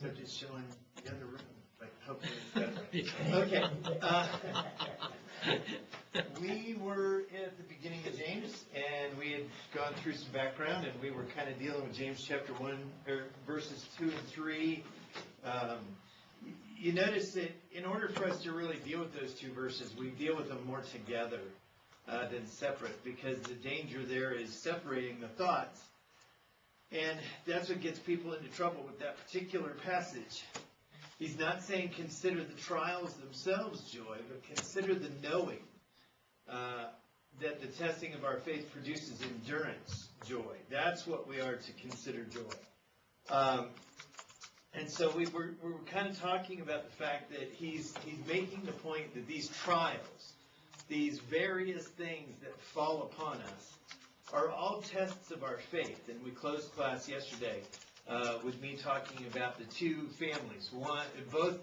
So just showing the other room, but hopefully it's better. Okay. We were at the beginning of James, and we had gone through some background, and we were kind of dealing with James chapter 1, or verses 2 and 3. You notice that in order for us to really deal with those two verses, we deal with them more together than separate, because the danger there is separating the thoughts. And that's what gets people into trouble with that particular passage. He's not saying consider the trials themselves joy, but consider the knowing that the testing of our faith produces endurance joy. That's what we are to consider joy. And so we were kind of talking about the fact that he's making the point that these trials, these various things that fall upon us, are all tests of our faith. And we closed class yesterday with me talking about the two families. Both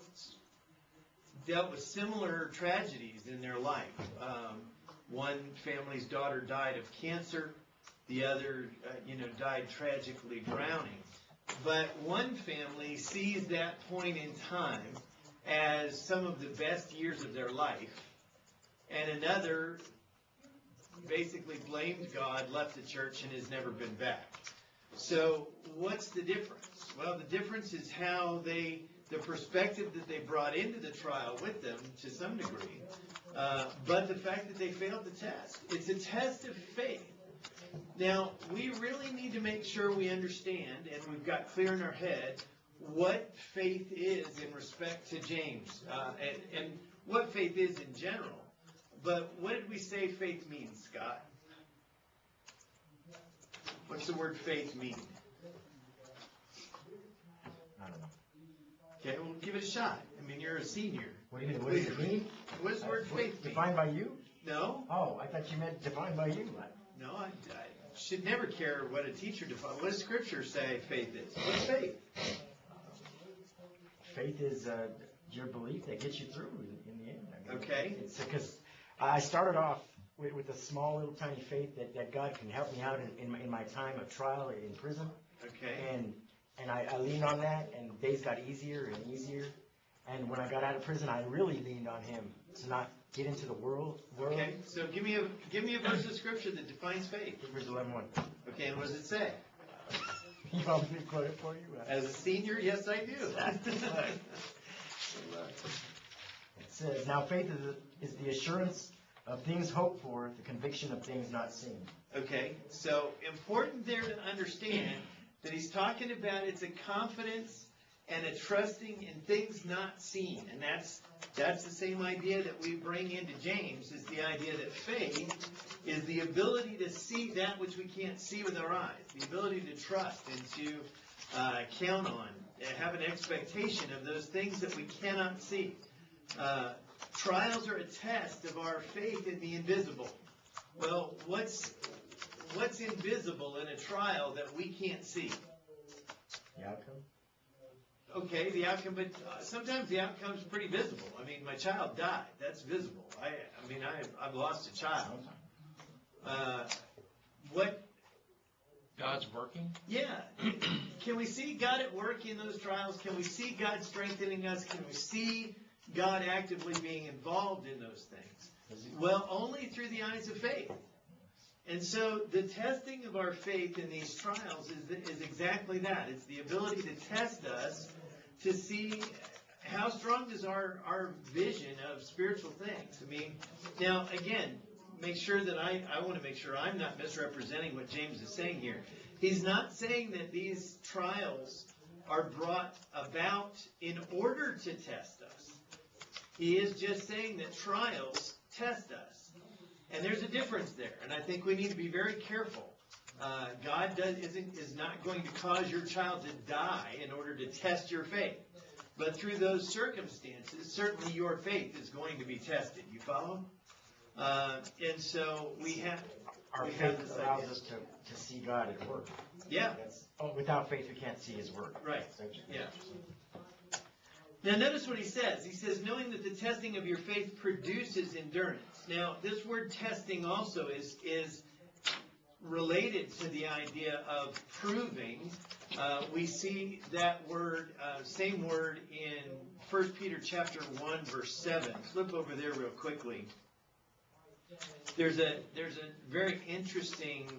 dealt with similar tragedies in their life. One family's daughter died of cancer. The other, died tragically drowning. But one family sees that point in time as some of the best years of their life, and another basically blamed God, left the church, and has never been back. So what's the difference? Well, the difference is how the perspective that they brought into the trial with them to some degree, but the fact that they failed the test. It's a test of faith. Now, we really need to make sure we understand, and we've got clear in our head, what faith is in respect to James, and what faith is in general. But what did we say faith means, Scott? What's the word faith mean? I don't know. Okay, well, give it a shot. I mean, you're a senior. What do you mean? What does it mean? What does the word faith mean? Defined by you? No. Oh, I thought you meant defined by you. No, I should never care what a teacher defines. What does Scripture say faith is? What's faith? Faith is your belief that gets you through in the end. I mean, Okay. It's because I started off with a small little tiny faith that God can help me out in my time of trial in prison. Okay. And I leaned on that, and days got easier and easier. And when I got out of prison, I really leaned on Him to not get into the world. Okay, so give me a verse of Scripture that defines faith. Hebrews 11:1. Okay, and what does it say? You want me to quote it for you? As a senior, yes, I do. It says, now faith is the assurance of things hoped for, the conviction of things not seen. Okay, so important there to understand that he's talking about it's a confidence and a trusting in things not seen. And that's the same idea that we bring into James, is the idea that faith is the ability to see that which we can't see with our eyes, the ability to trust and to count on, have an expectation of those things that we cannot see. Trials are a test of our faith in the invisible. Well, what's invisible in a trial that we can't see? The outcome? Okay, the outcome, but sometimes the outcome's pretty visible. I mean, my child died. That's visible. I've lost a child. What? God's working? Yeah. Can we see God at work in those trials? Can we see God strengthening us? Can we see God actively being involved in those things? Well, only through the eyes of faith. And so the testing of our faith in these trials is exactly that. It's the ability to test us to see how strong is our vision of spiritual things. I mean, now, again, make sure that I want to make sure I'm not misrepresenting what James is saying here. He's not saying that these trials are brought about in order to test us. He is just saying that trials test us. And there's a difference there. And I think we need to be very careful. God is not going to cause your child to die in order to test your faith. But through those circumstances, certainly your faith is going to be tested. You follow? And so we have... Our faith allows us to see God at work. Yeah. Without faith, we can't see His work. Right. Yeah. Now notice what he says. He says, knowing that the testing of your faith produces endurance. Now, this word testing also is related to the idea of proving, we see that word, same word in 1 Peter chapter 1, verse 7. Flip over there real quickly. There's a very interesting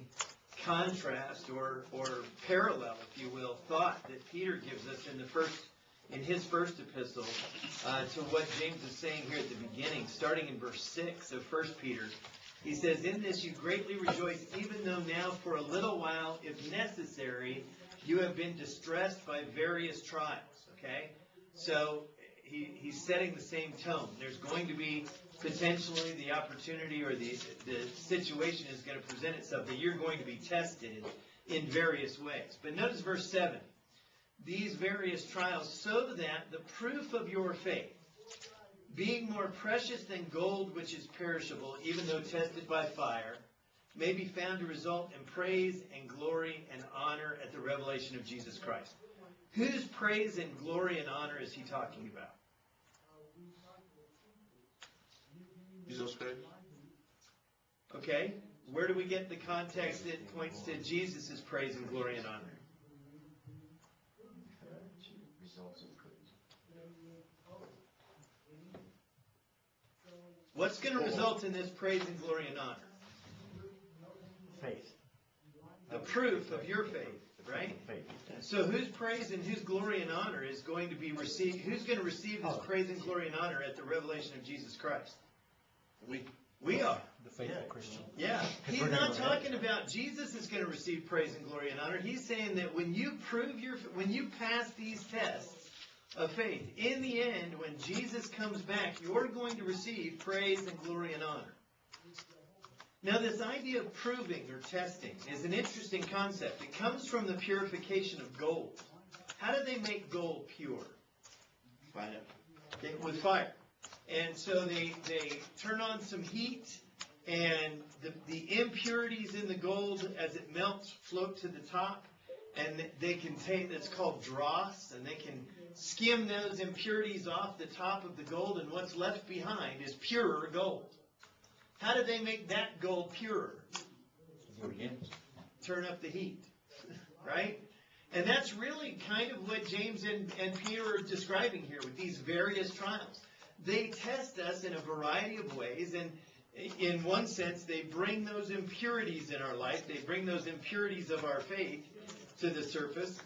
contrast or parallel, if you will, thought that Peter gives us in his first epistle to what James is saying here at the beginning, starting in verse 6 of 1 Peter. He says, "In this you greatly rejoice, even though now for a little while, if necessary, you have been distressed by various trials." Okay? So he's setting the same tone. There's going to be potentially the opportunity or the situation is going to present itself that you're going to be tested in various ways. But notice verse 7. These various trials, so that the proof of your faith, being more precious than gold which is perishable, even though tested by fire, may be found to result in praise and glory and honor at the revelation of Jesus Christ. Whose praise and glory and honor is he talking about? Jesus Christ. Okay, where do we get the context that points to Jesus' praise and glory and honor? What's going to result in this praise and glory and honor? Faith. The proof of your faith, right? Faith. So whose praise and whose glory and honor is going to be received? Who's going to receive this praise and glory and honor at the revelation of Jesus Christ? We are. The faithful Christian. Yeah. He's not talking about Jesus is going to receive praise and glory and honor. He's saying that when you when you pass these tests of faith, in the end, when Jesus comes back, you're going to receive praise and glory and honor. Now, this idea of proving or testing is an interesting concept. It comes from the purification of gold. How do they make gold pure? Fire. With fire. And so they turn on some heat, and the impurities in the gold, as it melts, float to the top, and they can take, it's called dross, and they can skim those impurities off the top of the gold, and what's left behind is purer gold. How do they make that gold purer? Turn up the heat, right? And that's really kind of what James and Peter are describing here with these various trials. They test us in a variety of ways, and in one sense, they bring those impurities in our life. They bring those impurities of our faith to the surface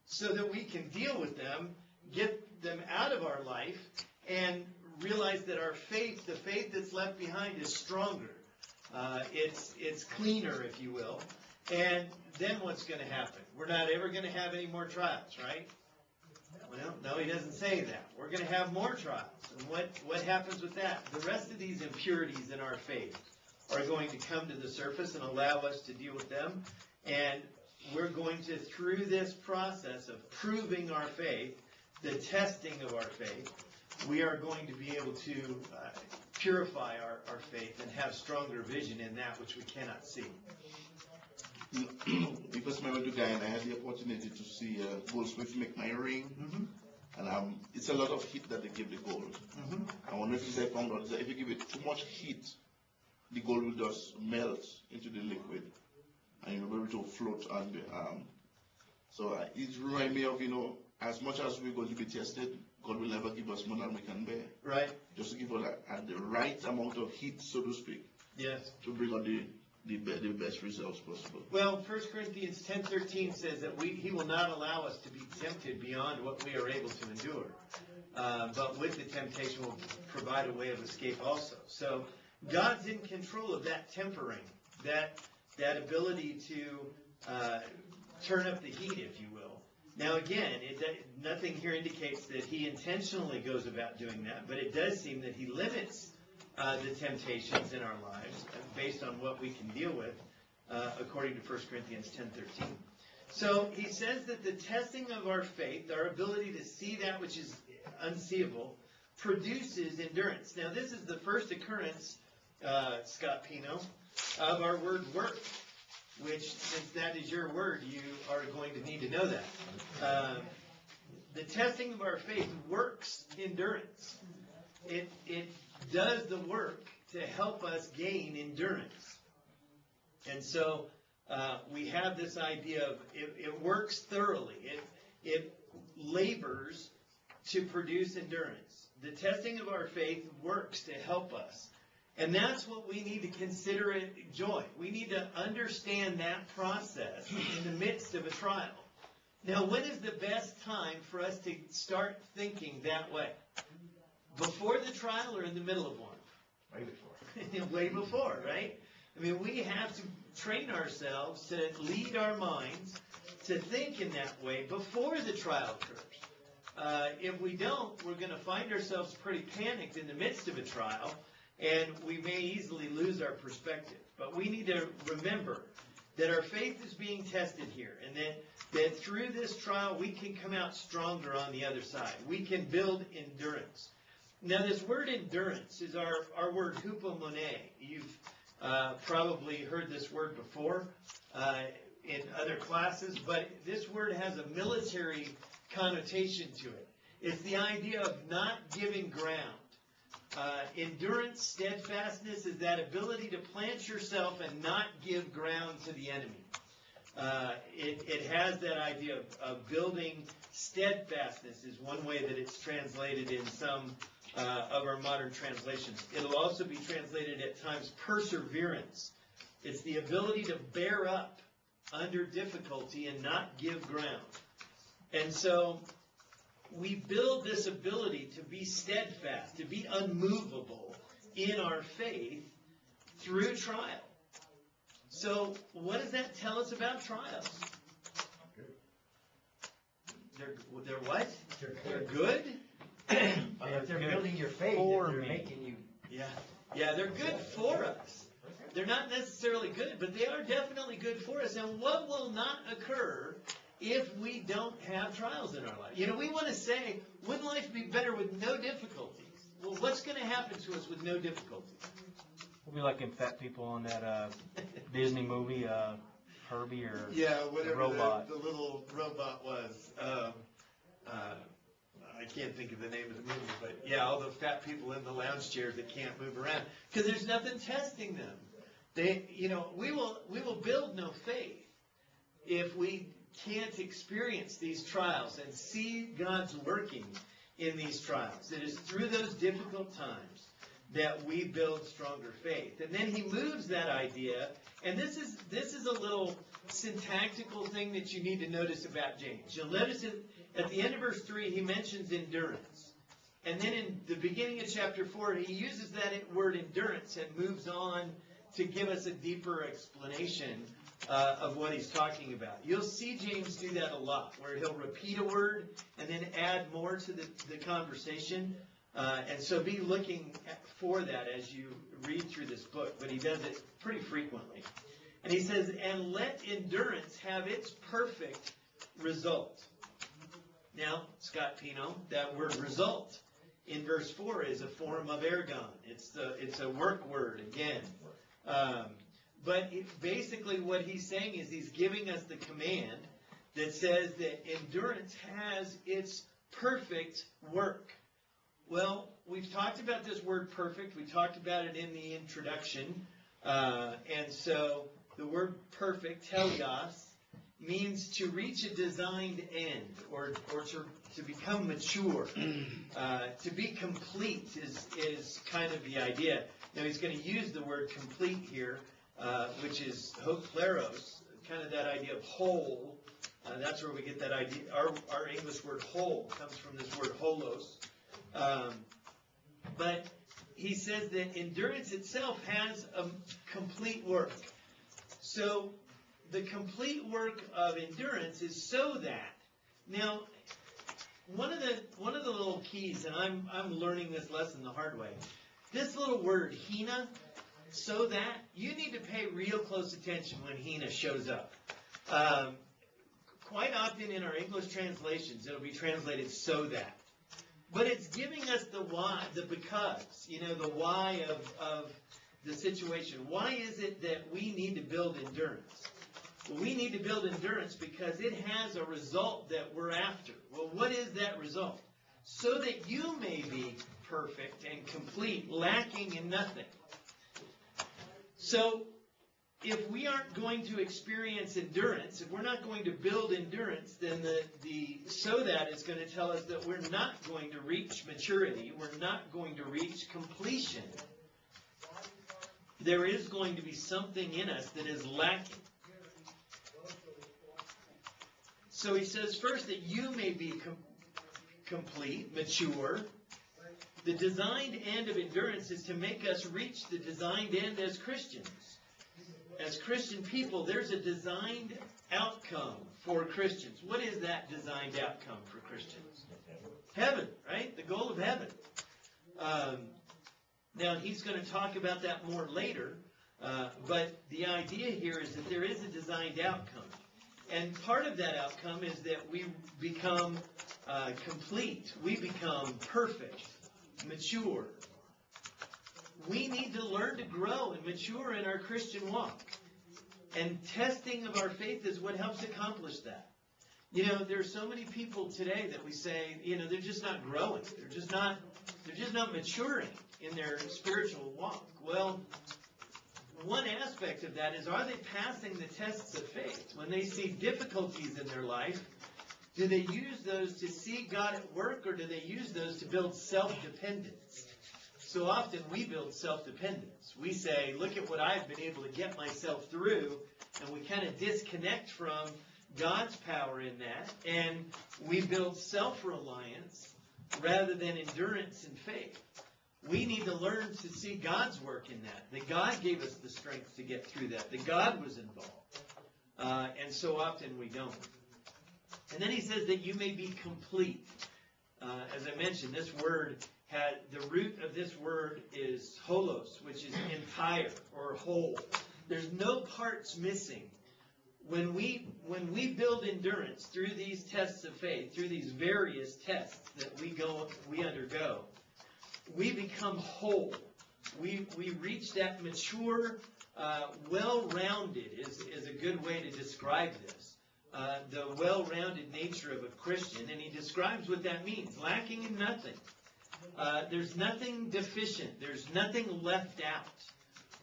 so that we can deal with them, get them out of our life, and realize that our faith, the faith that's left behind, is stronger. It's cleaner, if you will. And then what's going to happen? We're not ever going to have any more trials, right? Well, no, he doesn't say that. We're going to have more trials. And what happens with that? The rest of these impurities in our faith are going to come to the surface and allow us to deal with them. And we're going to, through this process of proving our faith, the testing of our faith, we are going to be able to purify our faith and have stronger vision in that which we cannot see. Because when I went to Guyana, I had the opportunity to see goldsmiths make my ring. Mm-hmm. And it's a lot of heat that they give the gold. Mm-hmm. And one of the things I found out is that if you give it too much heat, the gold will just melt into the liquid. And you'll be able to float on the arm. So it reminds me of, as much as we're going to be tested, God will never give us more than we can bear. Right. Just to give us the right amount of heat, so to speak. Yes. To bring out the best results possible. Well, 1 Corinthians 10:13 says that he will not allow us to be tempted beyond what we are able to endure. But with the temptation will provide a way of escape also. So God's in control of that tempering, that ability to turn up the heat, if you will. Now again, nothing here indicates that he intentionally goes about doing that, but it does seem that he limits the temptations in our lives based on what we can deal with, according to 1 Corinthians 10:13. So he says that the testing of our faith, our ability to see that which is unseeable, produces endurance. Now this is the first occurrence, Scott Pino, of our word work, which, since that is your word, you are going to need to know that. The testing of our faith works endurance. It does the work to help us gain endurance. And so we have this idea of it works thoroughly. It labors to produce endurance. The testing of our faith works to help us. And that's what we need to consider it joy. We need to understand that process in the midst of a trial. Now, when is the best time for us to start thinking that way? Before the trial or in the middle of one? Way before. Way before, right? I mean, we have to train ourselves to lead our minds to think in that way before the trial occurs. If we don't, we're going to find ourselves pretty panicked in the midst of a trial, and we may easily lose our perspective. But we need to remember that our faith is being tested here, and that through this trial we can come out stronger on the other side. We can build endurance. Now, this word endurance is our word hupomone. You've probably heard this word before in other classes, but this word has a military connotation to it. It's the idea of not giving ground. Endurance, steadfastness is that ability to plant yourself and not give ground to the enemy. It has that idea of building steadfastness is one way that it's translated in some of our modern translations. It'll also be translated at times perseverance. It's the ability to bear up under difficulty and not give ground. And so we build this ability to be steadfast, to be unmovable in our faith through trial. So what does that tell us about trials? They're what? They're good? If they're building your faith, they're making you. Yeah, they're good for us. They're not necessarily good, but they are definitely good for us. And what will not occur if we don't have trials in our life? You know, we want to say, wouldn't life be better with no difficulties? Well, what's going to happen to us with no difficulties? We'll be like them fat people on that Disney movie, Herbie or whatever the robot. The little robot was. I can't think of the name of the movie, but yeah, all the fat people in the lounge chairs that can't move around because there's nothing testing them. We will build no faith if we can't experience these trials and see God's working in these trials. It is through those difficult times that we build stronger faith. And then he moves that idea, and this is a little syntactical thing that you need to notice about James. You'll notice at the end of verse 3, he mentions endurance. And then in the beginning of chapter 4, he uses that word endurance and moves on to give us a deeper explanation of what he's talking about. You'll see James do that a lot, where he'll repeat a word and then add more to the conversation. And so be looking for that as you read through this book. But he does it pretty frequently. And he says, and let endurance have its perfect result. Now, Scott Pino, that word result in verse 4 is a form of ergon. It's a work word again. But basically what he's saying is he's giving us the command that says that endurance has its perfect work. Well, we've talked about this word perfect. We talked about it in the introduction. And so the word perfect, teleos, means to reach a designed end or to become mature. To be complete is kind of the idea. Now he's going to use the word complete here, which is hokleros, kind of that idea of whole. That's where we get that idea. Our English word whole comes from this word holos. But he says that endurance itself has a complete work. So the complete work of endurance is so that. Now, one of the little keys, and I'm learning this lesson the hard way. This little word, hina, so that, you need to pay real close attention when hina shows up. Quite often in our English translations, it'll be translated so that. But it's giving us the why, the because, the why of the situation. Why is it that we need to build endurance? Well, we need to build endurance because it has a result that we're after. Well, what is that result? So that you may be perfect and complete, lacking in nothing. So, if we aren't going to experience endurance, if we're not going to build endurance, then so that is going to tell us that we're not going to reach maturity. We're not going to reach completion. There is going to be something in us that is lacking. So he says first that you may be complete, mature. The designed end of endurance is to make us reach the designed end as Christians. As Christian people, there's a designed outcome for Christians. What is that designed outcome for Christians? Heaven, right? The goal of heaven. Now, he's going to talk about that more later, but the idea here is that there is a designed outcome. And part of that outcome is that we become complete. We become perfect, mature. We need to learn to grow and mature in our Christian walk. And testing of our faith is what helps accomplish that. You know, there are so many people today that we say, you know, they're just not growing. They're just not maturing in their spiritual walk. Well, one aspect of that is, are they passing the tests of faith? When they see difficulties in their life, do they use those to see God at work, or do they use those to build self-dependence? So often we build self-dependence. We say, look at what I've been able to get myself through, and we kind of disconnect from God's power in that, and we build self-reliance rather than endurance and faith. We need to learn to see God's work in that God gave us the strength to get through that God was involved. And so often we don't. And then he says that you may be complete. As I mentioned, this word the root of this word is holos, which is entire or whole. There's no parts missing. When we build endurance through these tests of faith, through these various tests that we undergo, we become whole. We reach that mature, well-rounded is a good way to describe this. The well-rounded nature of a Christian, and he describes what that means, lacking in nothing. There's nothing deficient. There's nothing left out.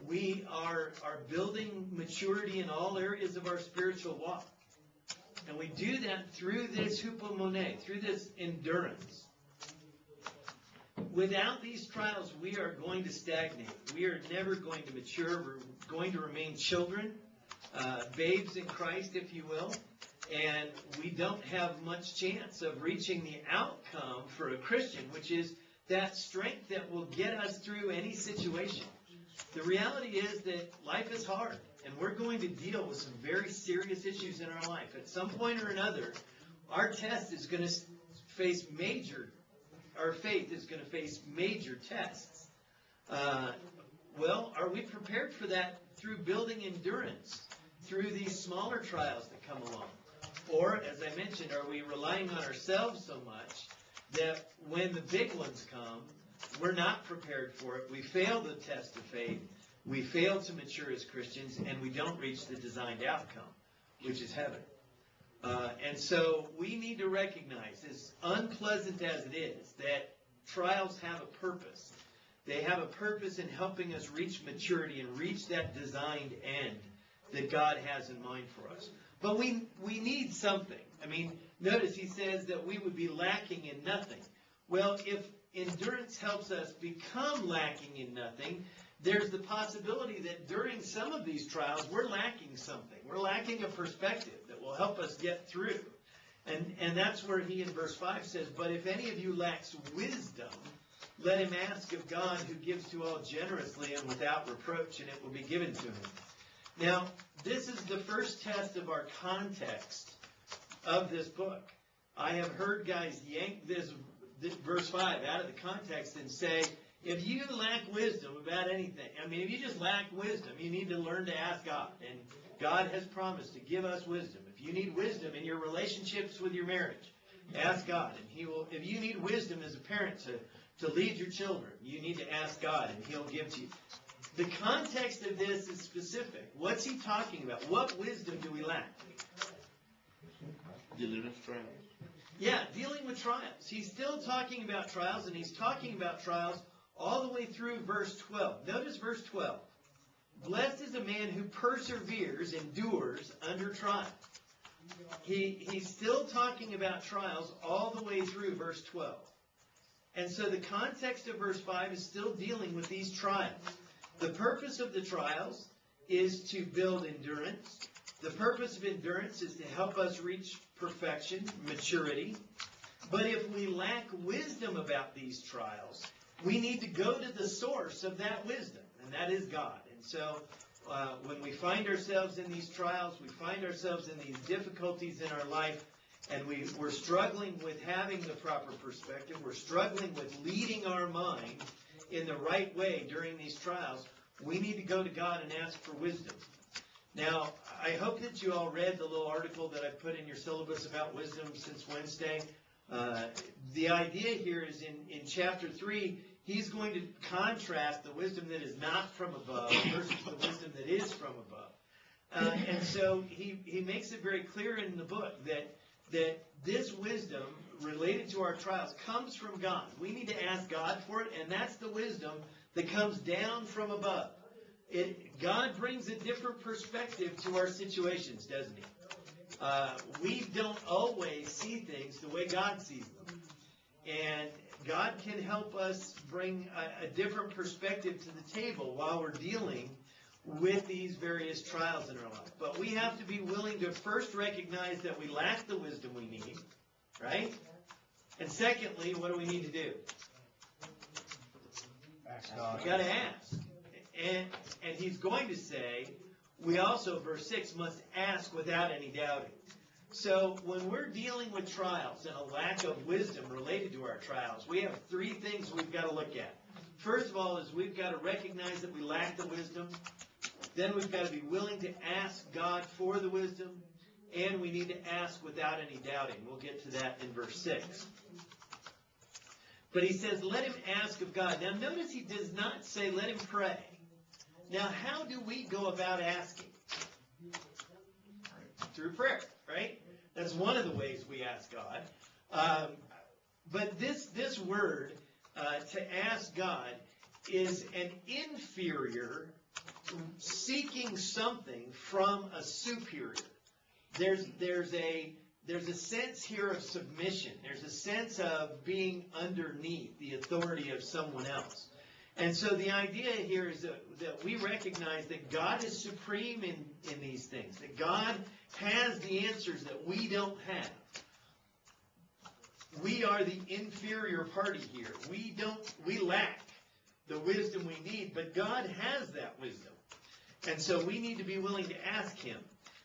We are building maturity in all areas of our spiritual walk. And we do that through this hupomone, through this endurance. Without these trials, we are going to stagnate. We are never going to mature. We're going to remain children, babes in Christ, if you will. And we don't have much chance of reaching the outcome for a Christian, which is that strength that will get us through any situation. The reality is that life is hard, and we're going to deal with some very serious issues in our life. At some point or another, our test is going to face our faith is going to face major tests. Well, are we prepared for that through building endurance, through these smaller trials that come along? Or, as I mentioned, are we relying on ourselves so much that when the big ones come, we're not prepared for it? We fail the test of faith, we fail to mature as Christians, and we don't reach the designed outcome, which is heaven. And so we need to recognize, as unpleasant as it is, that trials have a purpose. They have a purpose in helping us reach maturity and reach that designed end that God has in mind for us. But we need something. I mean, notice he says that we would be lacking in nothing. Well, if endurance helps us become lacking in nothing, there's the possibility that during some of these trials, we're lacking something. We're lacking a perspective that will help us get through. And that's where he in verse 5 says, but if any of you lacks wisdom, let him ask of God, who gives to all generously and without reproach, and it will be given to him. Now, this is the first test of our context of this book. I have heard guys yank this verse 5 out of the context and say, if you lack wisdom about anything, I mean, if you just lack wisdom, you need to learn to ask God. And God has promised to give us wisdom. If you need wisdom in your relationships with your marriage, ask God. And He will. If you need wisdom as a parent to lead your children, you need to ask God, and He'll give to you. The context of this is specific. What's he talking about? What wisdom do we lack? Dealing with trials. Yeah, dealing with trials. He's still talking about trials, and he's talking about trials all the way through verse 12. Notice verse 12. Blessed is a man who perseveres, endures under trial. He's still talking about trials all the way through verse 12. And so the context of verse 5 is still dealing with these trials. The purpose of the trials is to build endurance. The purpose of endurance is to help us reach perfection, maturity. But if we lack wisdom about these trials, we need to go to the source of that wisdom, and that is God. And so when we find ourselves in these trials, we find ourselves in these difficulties in our life, and we're struggling with having the proper perspective, we're struggling with leading our mind in the right way during these trials, we need to go to God and ask for wisdom. Now, I hope that you all read the little article that I put in your syllabus about wisdom since Wednesday. The idea here is in chapter 3, he's going to contrast the wisdom that is not from above versus the wisdom that is from above. And so he makes it very clear in the book that this wisdom related to our trials comes from God. We need to ask God for it, and that's the wisdom that comes down from above. God brings a different perspective to our situations, doesn't he? We don't always see things the way God sees them. And God can help us bring a different perspective to the table while we're dealing with these various trials in our life. But we have to be willing to first recognize that we lack the wisdom we need, right? And secondly, what do we need to do? Ask God. We got to ask. And he's going to say, we also, verse 6, must ask without any doubting. So when we're dealing with trials and a lack of wisdom related to our trials, we have three things we've got to look at. First of all is we've got to recognize that we lack the wisdom. Then we've got to be willing to ask God for the wisdom. And we need to ask without any doubting. We'll get to that in verse 6. But he says, let him ask of God. Now notice he does not say, let him pray. Now how do we go about asking? Through prayer, right? That's one of the ways we ask God. But this word, to ask God, is an inferior seeking something from a superior. There's a sense here of submission. There's a sense of being underneath the authority of someone else. And so the idea here is that we recognize that God is supreme in these things, that God has the answers that we don't have. We are the inferior party here. We lack the wisdom we need, but God has that wisdom. And so we need to be willing to ask him.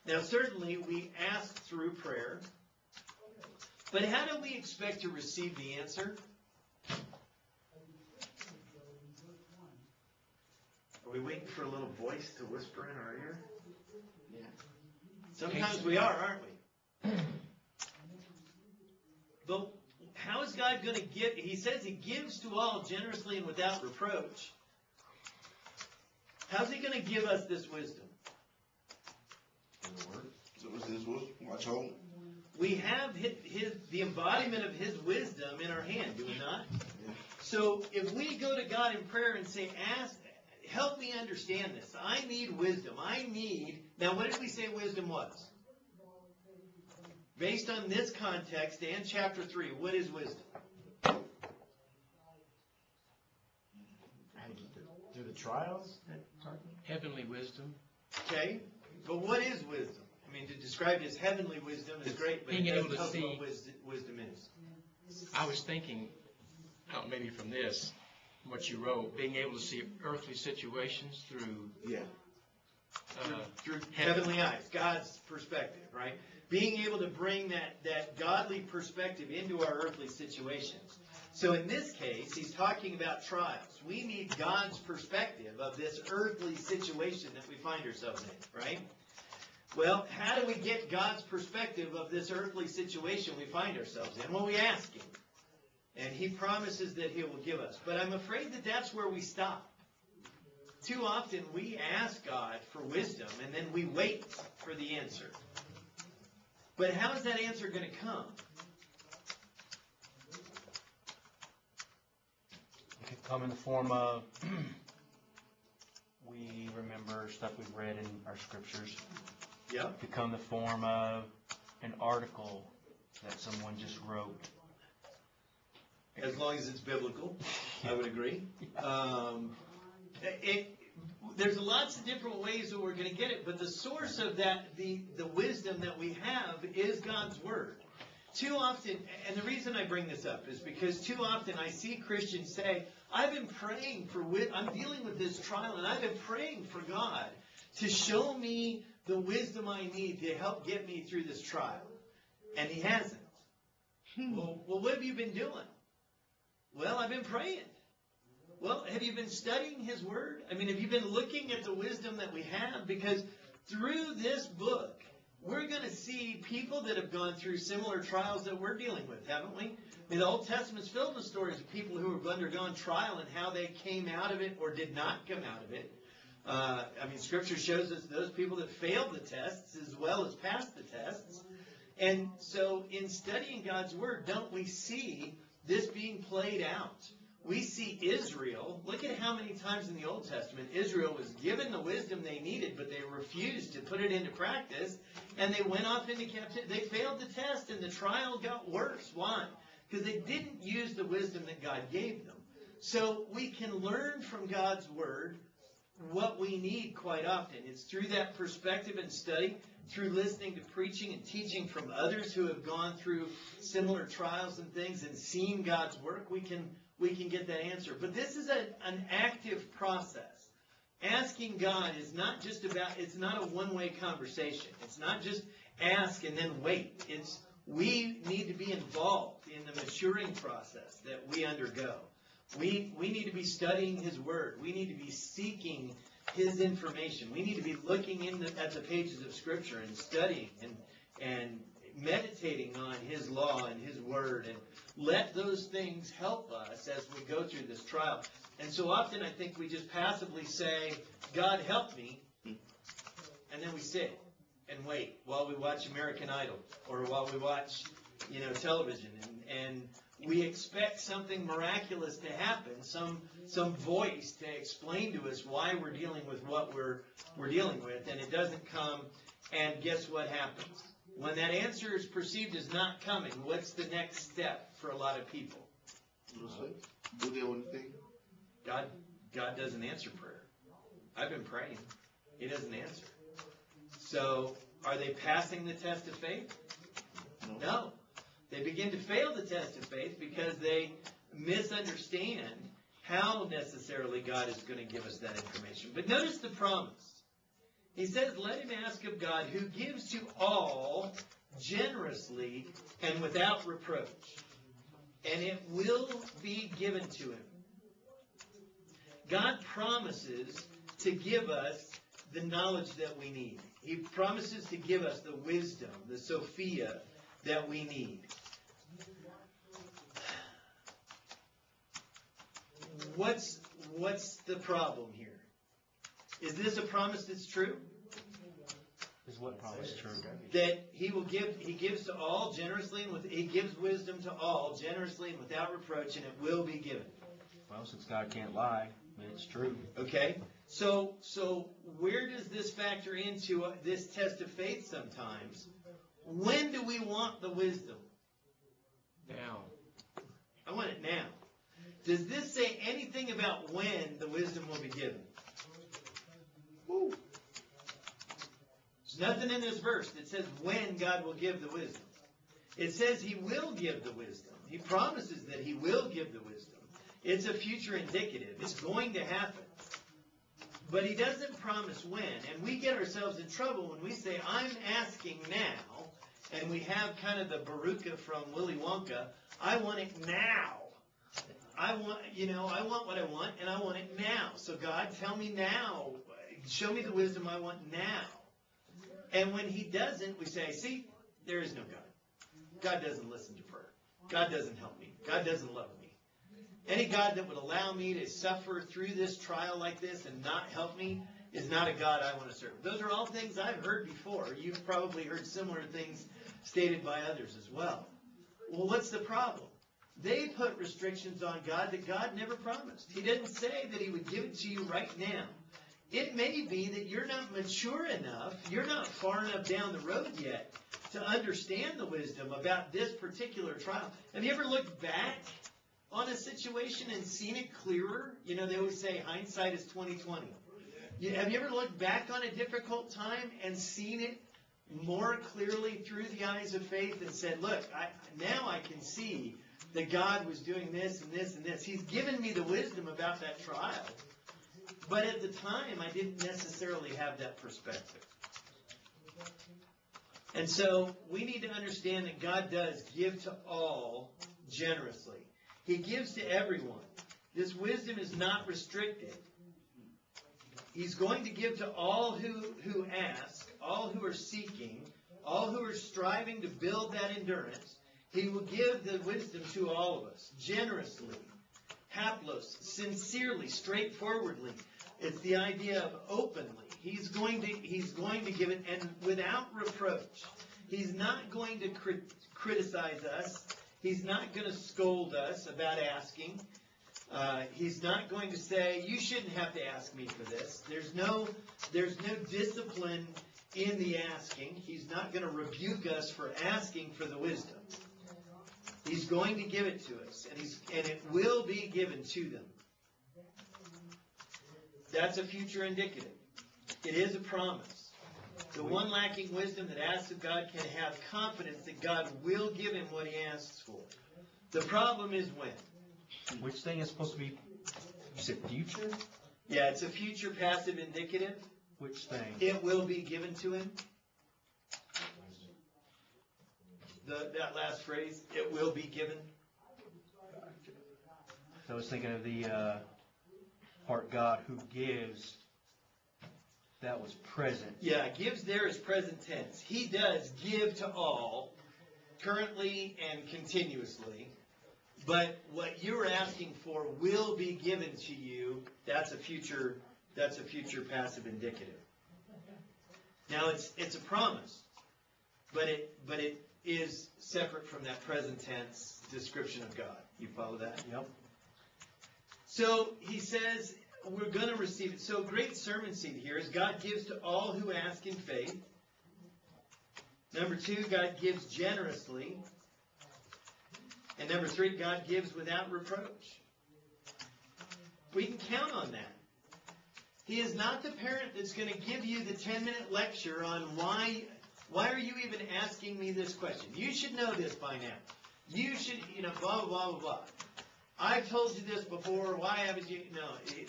Now certainly we ask through prayer, but how do we expect to receive the answer? Are we waiting for a little voice to whisper in our ear? Yeah. Sometimes we are, aren't we? But how is God going to give? He says he gives to all generously and without reproach. How's he going to give us this wisdom? Watch out. We have the embodiment of his wisdom in our hand, do we not? Yeah. So if we go to God in prayer and say, help me understand this. I need wisdom. Now what did we say wisdom was? Based on this context and chapter 3, what is wisdom? Through the trials? Heavenly wisdom. Okay, but what is wisdom? I mean, to describe it as heavenly wisdom is great, but Being it able doesn't to tell us see- what wisdom is. I was thinking, maybe from this, what you wrote, being able to see earthly situations through Yeah. Through heavenly eyes, God's perspective, right? Being able to bring that godly perspective into our earthly situations. So in this case, he's talking about trials. We need God's perspective of this earthly situation that we find ourselves in, right? Well, how do we get God's perspective of this earthly situation we find ourselves in? Well, we ask him. And he promises that he will give us. But I'm afraid that that's where we stop. Too often we ask God for wisdom and then we wait for the answer. But how is that answer going to come? It could come in the form of we remember stuff we've read in our scriptures Yep. become the form of an article that someone just wrote. As long as it's biblical, I would agree. There's lots of different ways that we're going to get it, but the source of that, the wisdom that we have is God's Word. Too often, and the reason I bring this up is because too often I see Christians say, I've been praying for, I'm dealing with this trial, and I've been praying for God to show me the wisdom I need to help get me through this trial. And He hasn't. Well, what have you been doing? Well, I've been praying. Well, have you been studying His Word? I mean, have you been looking at the wisdom that we have? Because through this book, we're going to see people that have gone through similar trials that we're dealing with, haven't we? I mean, the Old Testament's filled with stories of people who have undergone trial and how they came out of it or did not come out of it. I mean, Scripture shows us those people that failed the tests as well as passed the tests. And so in studying God's Word, don't we see this being played out? We see Israel. Look at how many times in the Old Testament Israel was given the wisdom they needed, but they refused to put it into practice, and they went off into captivity. They failed the test, and the trial got worse. Why? Because they didn't use the wisdom that God gave them. So we can learn from God's Word what we need quite often. It's through that perspective and study, through listening to preaching and teaching from others who have gone through similar trials and things and seeing God's work, we can get that answer. But this is an active process. Asking God is not just about, it's not a one-way conversation. It's not just ask and then wait. It's we need to be involved in the maturing process that we undergo. We need to be studying His Word. We need to be seeking His information. We need to be looking at the pages of Scripture and studying and meditating on His law and His Word, and let those things help us as we go through this trial. And so often I think we just passively say, God help me, and then we sit and wait while we watch American Idol or while we watch, television, and we expect something miraculous to happen, some voice to explain to us why we're dealing with what we're dealing with, and it doesn't come, and guess what happens? When that answer is perceived as not coming, what's the next step for a lot of people? Do their own thing. God doesn't answer prayer. I've been praying. He doesn't answer. So, are they passing the test of faith? No. They begin to fail the test of faith because they misunderstand how necessarily God is going to give us that information. But notice the promise. He says, let him ask of God, who gives to all generously and without reproach, and it will be given to him. God promises to give us the knowledge that we need. He promises to give us the wisdom, the Sophia, that we need. What's the problem here? Is this a promise that's true? Is what promise true? That He gives to all generously, and He gives wisdom to all generously and without reproach, and it will be given. Well, since God can't lie, it's true. Okay? So where does this factor into this test of faith sometimes? When do we want the wisdom? Now. I want it now. Does this say anything about when the wisdom will be given? Woo. There's nothing in this verse that says when God will give the wisdom. It says He will give the wisdom. He promises that He will give the wisdom. It's a future indicative. It's going to happen. But He doesn't promise when. And we get ourselves in trouble when we say, I'm asking now, and we have kind of the Baruka from Willy Wonka, I want it now. I want what I want, and I want it now. So God, tell me now. Show me the wisdom I want now. And when He doesn't, we say, see, there is no God. God doesn't listen to prayer. God doesn't help me. God doesn't love me. Any God that would allow me to suffer through this trial like this and not help me is not a God I want to serve. Those are all things I've heard before. You've probably heard similar things stated by others as well. Well, what's the problem? They put restrictions on God that God never promised. He didn't say that He would give it to you right now. It may be that you're not mature enough, you're not far enough down the road yet to understand the wisdom about this particular trial. Have you ever looked back on a situation and seen it clearer? You know, they always say hindsight is 20/20. Have you ever looked back on a difficult time and seen it more clearly through the eyes of faith and said, look, now I can see that God was doing this and this and this. He's given me the wisdom about that trial. But at the time, I didn't necessarily have that perspective. And so we need to understand that God does give to all generously. He gives to everyone. This wisdom is not restricted. He's going to give to all who ask, all who are seeking, all who are striving to build that endurance. He will give the wisdom to all of us, generously, haplos, sincerely, straightforwardly. It's the idea of openly. He's going to give it, and without reproach. He's not going to criticize us. He's not going to scold us about asking. He's not going to say, you shouldn't have to ask me for this. There's no discipline in the asking. He's not going to rebuke us for asking for the wisdom. He's going to give it to us, and it will be given to them. That's a future indicative. It is a promise. The one lacking wisdom that asks of God can have confidence that God will give him what he asks for. The problem is when. Which thing is supposed to be, you said future? Yeah, it's a future passive indicative. Which thing? It will be given to him. That last phrase, it will be given. So I was thinking of the part God who gives. That was present. Yeah, gives there is present tense. He does give to all, currently and continuously. But what you're asking for will be given to you. That's a future passive indicative. Now it's a promise, but it is separate from that present tense description of God. You follow that? Yep. So he says we're going to receive it. So great sermon seed here is God gives to all who ask in faith. Number 2, God gives generously. And number 3, God gives without reproach. We can count on that. He is not the parent that's going to give you the 10-minute lecture on why are you even asking me this question? You should know this by now. You should, blah, blah, blah, blah, blah. I've told you this before. Why haven't you? No,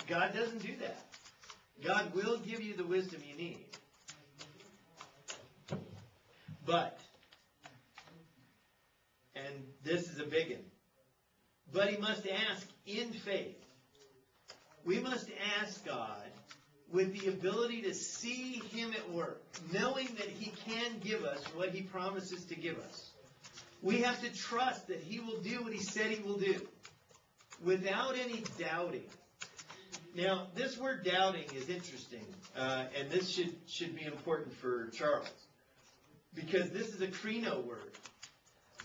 God doesn't do that. God will give you the wisdom you need. But, and this is a big one, but he must ask in faith. We must ask God with the ability to see him at work, knowing that he can give us what he promises to give us. We have to trust that he will do what he said he will do, without any doubting. Now, this word doubting is interesting, and this should be important for Charles, because this is a krino word.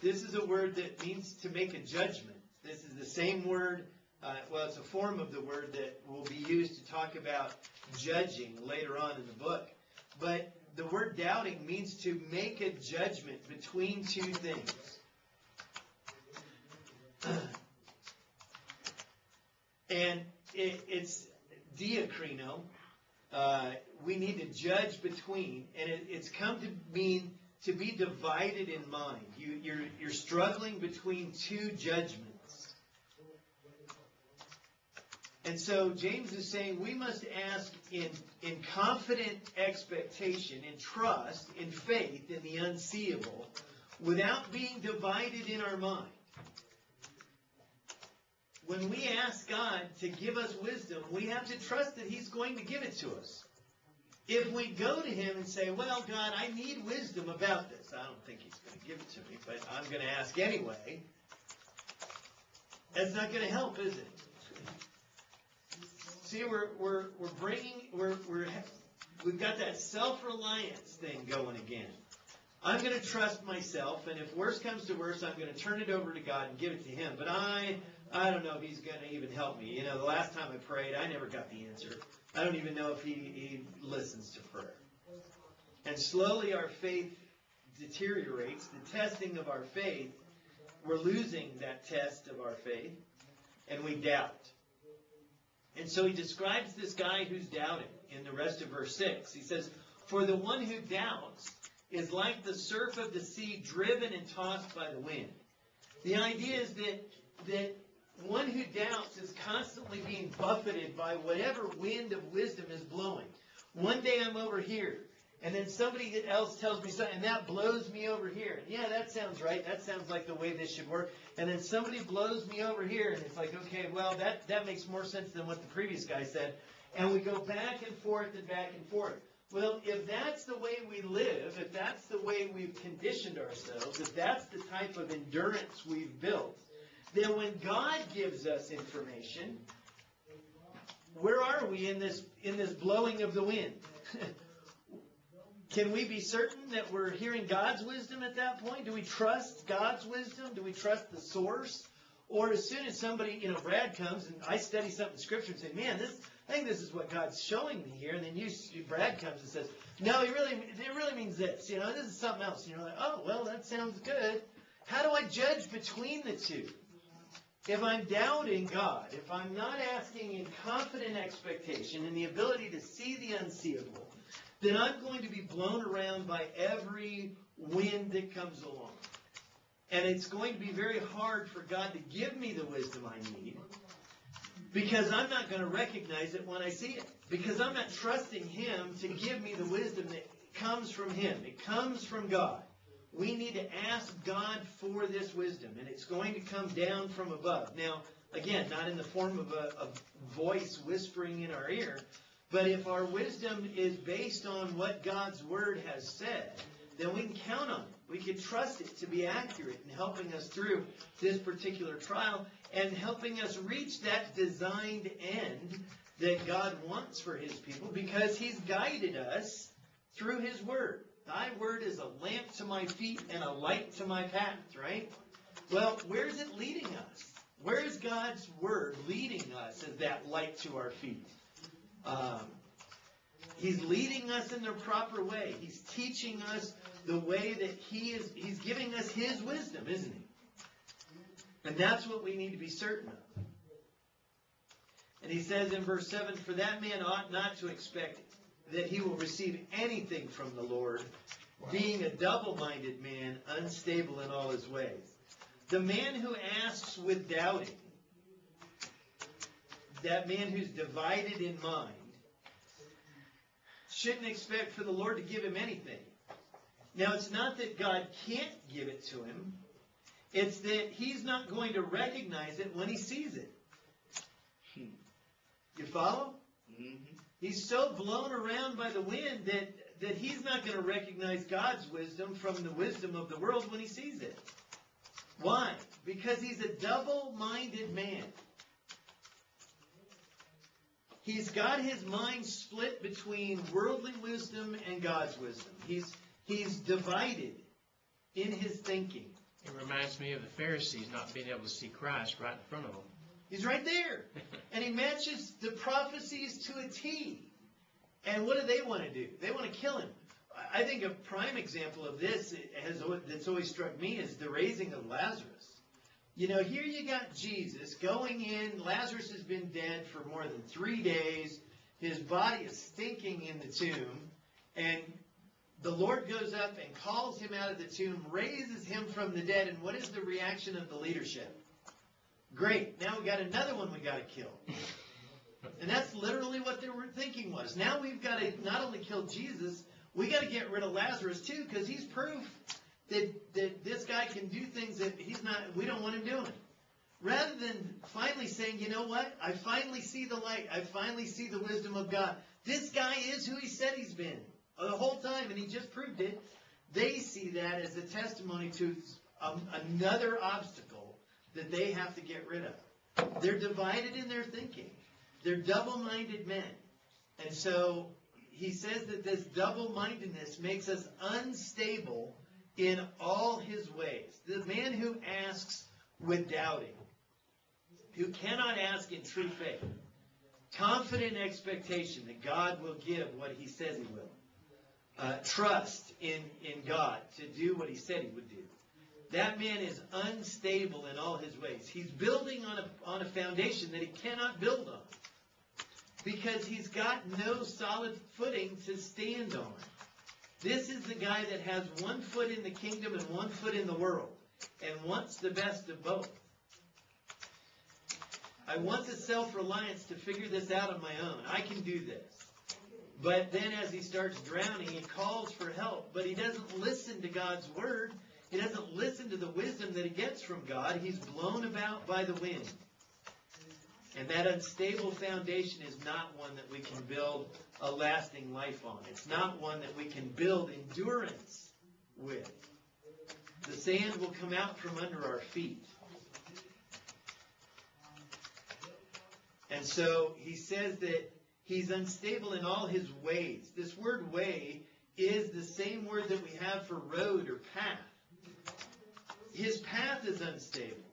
This is a word that means to make a judgment. This is the same word, it's a form of the word that will be used to talk about judging later on in the book. But the word doubting means to make a judgment between two things. And it's diakrino. We need to judge between, and it's come to mean to be divided in mind. You're struggling between two judgments. And so James is saying we must ask in confident expectation, in trust, in faith, in the unseeable, without being divided in our mind. When we ask God to give us wisdom, we have to trust that he's going to give it to us. If we go to him and say, well, God, I need wisdom about this. I don't think he's going to give it to me, but I'm going to ask anyway. That's not going to help, is it? See, we've got that self-reliance thing going again. I'm going to trust myself, and if worse comes to worse, I'm going to turn it over to God and give it to him. But I don't know if he's going to even help me. The last time I prayed, I never got the answer. I don't even know if he listens to prayer. And slowly our faith deteriorates. The testing of our faith, we're losing that test of our faith, and we doubt. And so he describes this guy who's doubting in the rest of verse 6. He says, "For the one who doubts is like the surf of the sea driven and tossed by the wind." The idea is that one who doubts is constantly being buffeted by whatever wind of wisdom is blowing. One day I'm over here, and then somebody else tells me something, and that blows me over here. And yeah, that sounds right. That sounds like the way this should work. And then somebody blows me over here, and it's like, okay, well, that makes more sense than what the previous guy said. And we go back and forth and back and forth. Well, if that's the way we live, if that's the way we've conditioned ourselves, if that's the type of endurance we've built, then when God gives us information, where are we in this blowing of the wind? Can we be certain that we're hearing God's wisdom at that point? Do we trust God's wisdom? Do we trust the source? Or as soon as somebody, Brad comes and I study something in Scripture and say, man, I think this is what God's showing me here. And then Brad comes and says, no, it really means this. This is something else. And you're like, oh, well, that sounds good. How do I judge between the two? If I'm doubting God, if I'm not asking in confident expectation and the ability to see the unseeable, then I'm going to be blown around by every wind that comes along. And it's going to be very hard for God to give me the wisdom I need because I'm not going to recognize it when I see it. Because I'm not trusting Him to give me the wisdom that comes from Him. It comes from God. We need to ask God for this wisdom, and it's going to come down from above. Now, again, not in the form of a voice whispering in our ear, but if our wisdom is based on what God's Word has said, then we can count on it. We can trust it to be accurate in helping us through this particular trial and helping us reach that designed end that God wants for His people because He's guided us through His Word. Thy Word is a lamp to my feet and a light to my path, right? Well, where is it leading us? Where is God's Word leading us as that light to our feet? He's leading us in the proper way. He's teaching us the way that He's giving us His wisdom, isn't He? And that's what we need to be certain of. And he says in verse 7, "For that man ought not to expect that he will receive anything from the Lord, being a double-minded man, unstable in all his ways." The man who asks with doubting, that man who's divided in mind, shouldn't expect for the Lord to give him anything. Now, it's not that God can't give it to him. It's that he's not going to recognize it when he sees it. You follow? Mm-hmm. He's so blown around by the wind that he's not going to recognize God's wisdom from the wisdom of the world when he sees it. Why? Because he's a double-minded man. He's got his mind split between worldly wisdom and God's wisdom. He's divided in his thinking. It reminds me of the Pharisees not being able to see Christ right in front of them. He's right there. And he matches the prophecies to a T. And what do they want to do? They want to kill him. I think a prime example of this that's always struck me is the raising of Lazarus. Here you got Jesus going in. Lazarus has been dead for more than 3 days. His body is stinking in the tomb. And the Lord goes up and calls him out of the tomb, raises him from the dead. And what is the reaction of the leadership? Great. Now we got another one we got to kill. And that's literally what their thinking was. Now we've got to not only kill Jesus, we got to get rid of Lazarus too, because he's proof that this guy can do things that we don't want him doing. Rather than finally saying, you know what? I finally see the light. I finally see the wisdom of God. This guy is who he said he's been the whole time, and he just proved it. They see that as a testimony to another obstacle that they have to get rid of. They're divided in their thinking. They're double-minded men. And so he says that this double-mindedness makes us unstable in all his ways. The man who asks with doubting, who cannot ask in true faith, Confident expectation that God will give what he says he will. Trust in God to do what he said he would do. That man is unstable in all his ways. He's building on a foundation that he cannot build on because he's got no solid footing to stand on. This is the guy that has 1 foot in the kingdom and 1 foot in the world and wants the best of both. I want the self-reliance to figure this out on my own. I can do this. But then as he starts drowning, he calls for help. But he doesn't listen to God's word. He doesn't listen to the wisdom that he gets from God. He's blown about by the wind. And that unstable foundation is not one that we can build a lasting life on. It's not one that we can build endurance with. The sand will come out from under our feet. And so he says that he's unstable in all his ways. This word way is the same word that we have for road or path. His path is unstable.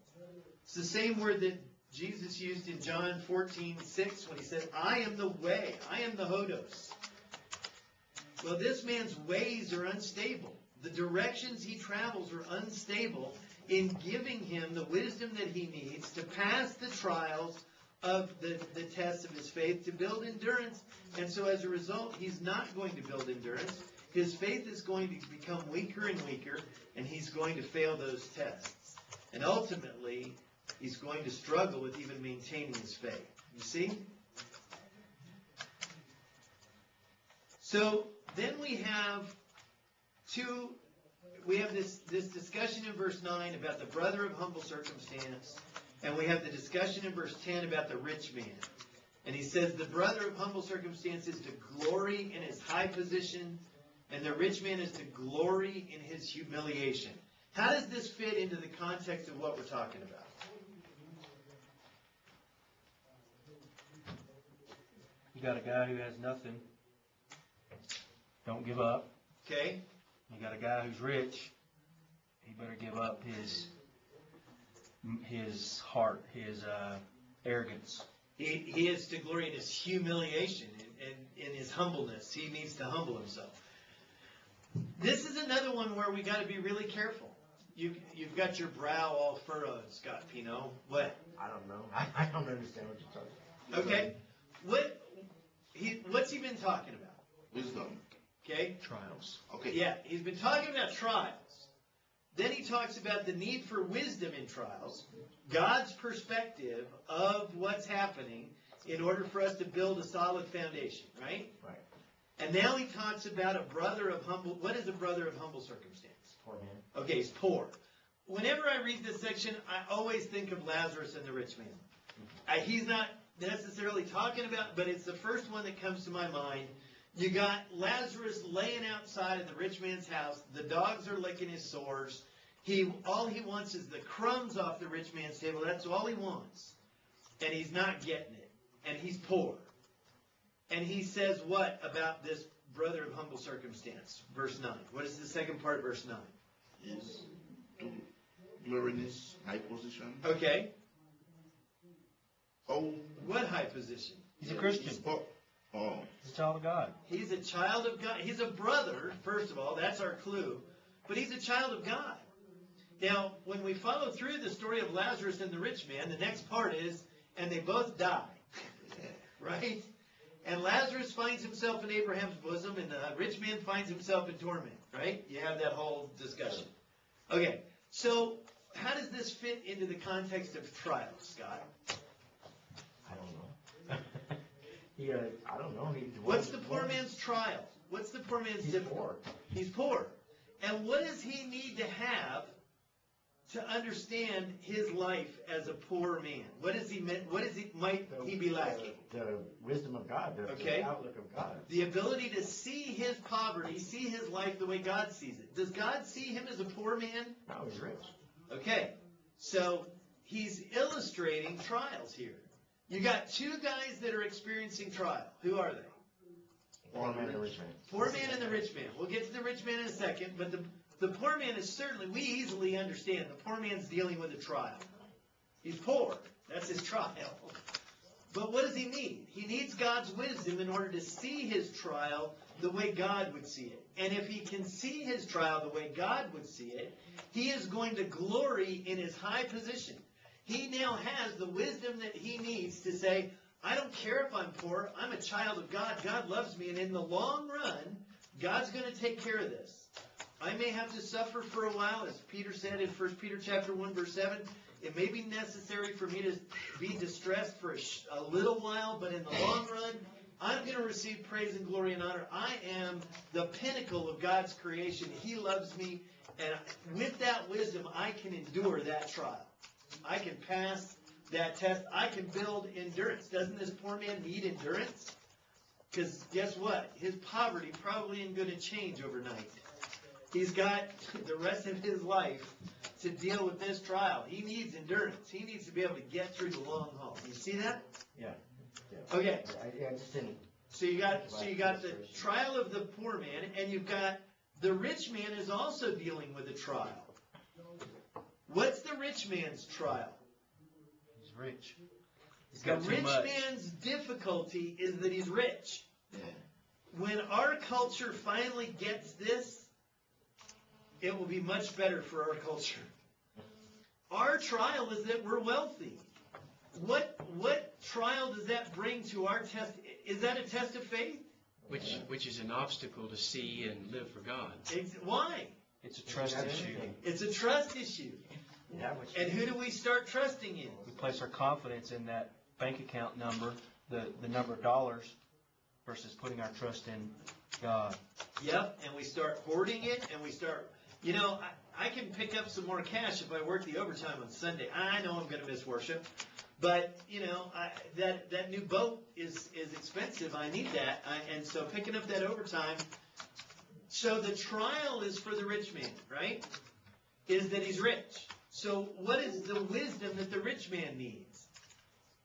It's the same word that Jesus used in John 14:6 when he said, I am the way, I am the hodos. Well, this man's ways are unstable. The directions he travels are unstable in giving him the wisdom that he needs to pass the trials of the tests of his faith, to build endurance. And so as a result, he's not going to build endurance. His faith is going to become weaker and weaker, and he's going to fail those tests. And ultimately, he's going to struggle with even maintaining his faith. You see? So then we have this discussion in verse 9 about the brother of humble circumstance, and we have the discussion in verse 10 about the rich man. And he says the brother of humble circumstance is to glory in his high position, and the rich man is to glory in his humiliation. How does this fit into the context of what we're talking about? You got a guy who has nothing. Don't give up. Okay? You got a guy who's rich. He better give up his heart, his arrogance. He is to glory in his humiliation and in his humbleness. He needs to humble himself. This is another one where we got to be really careful. You've got your brow all furrowed, Scott Pino. What? I don't know. I don't understand what you're talking about. Okay. What's he been talking about? Wisdom. Okay. Trials. Okay. Yeah, he's been talking about trials. Then he talks about the need for wisdom in trials, God's perspective of what's happening in order for us to build a solid foundation, right? Right. And now he talks about a brother of humble. What is a brother of humble circumstance? Poor man. Okay, he's poor. Whenever I read this section, I always think of Lazarus and the rich man. He's not necessarily talking about, but it's the first one that comes to my mind. You got Lazarus laying outside of the rich man's house. The dogs are licking his sores. All he wants is the crumbs off the rich man's table. That's all he wants. And he's not getting it. And he's poor. And he says what about this brother of humble circumstance? Verse 9. What is the second part, verse 9? Is to glory in his high position. Okay. Oh, What high position? He's a Christian. Oh. He's a child of God. He's a child of God. He's a brother, first of all. That's our clue. But he's a child of God. Now, when we follow through the story of Lazarus and the rich man, the next part is, and they both die. Right? And Lazarus finds himself in Abraham's bosom, and the rich man finds himself in torment. Right? You have that whole discussion. Okay. So, how does this fit into the context of trials, Scott? I don't know. I don't know. What's the poor man's trial? What's the poor man's He's difficulty? poor. He's poor. And what does he need to have to understand his life as a poor man? What does he might he be lacking? The wisdom of God, Okay. the outlook of God. The ability to see his poverty, see his life the way God sees it. Does God see him as a poor man? No, he's rich. Okay. So he's illustrating trials here. You got two guys that are experiencing trial. Who are they? Poor man and rich man. Poor man and the rich man. We'll get to the rich man in a second, but the poor man is certainly, we easily understand, the poor man's dealing with a trial. He's poor. That's his trial. But what does he need? He needs God's wisdom in order to see his trial the way God would see it. And if he can see his trial the way God would see it, he is going to glory in his high position. He now has the wisdom that he needs to say, I don't care if I'm poor. I'm a child of God. God loves me. And in the long run, God's going to take care of this. I may have to suffer for a while, as Peter said in 1 Peter chapter 1, verse 7. It may be necessary for me to be distressed for a little while, but in the long run, I'm going to receive praise and glory and honor. I am the pinnacle of God's creation. He loves me. And with that wisdom, I can endure that trial. I can pass that test. I can build endurance. Doesn't this poor man need endurance? Because guess what? His poverty probably isn't going to change overnight. He's got the rest of his life to deal with this trial. He needs endurance. He needs to be able to get through the long haul. You see that? Yeah. Okay. I just didn't. So you got the trial of the poor man, and you've got the rich man is also dealing with a trial. What's the rich man's trial? He's rich. He's The got too rich much. man's difficulty is that he's rich. When our culture finally gets this, it will be much better for our culture. Our trial is that we're wealthy. What trial does that bring to our test? Is that a test of faith? Which is an obstacle to see and live for God. Why? It's a trust issue. It's a trust issue. Yeah, which, And who do we start trusting in? We place our confidence in that bank account number, the number of dollars, versus putting our trust in God. Yep, and we start hoarding it, and we start, I can pick up some more cash if I work the overtime on Sunday. I know I'm going to miss worship, but, that new boat is expensive. I need that, and so picking up that overtime. So the trial is for the rich man, right? Is that he's rich. So what is the wisdom that the rich man needs?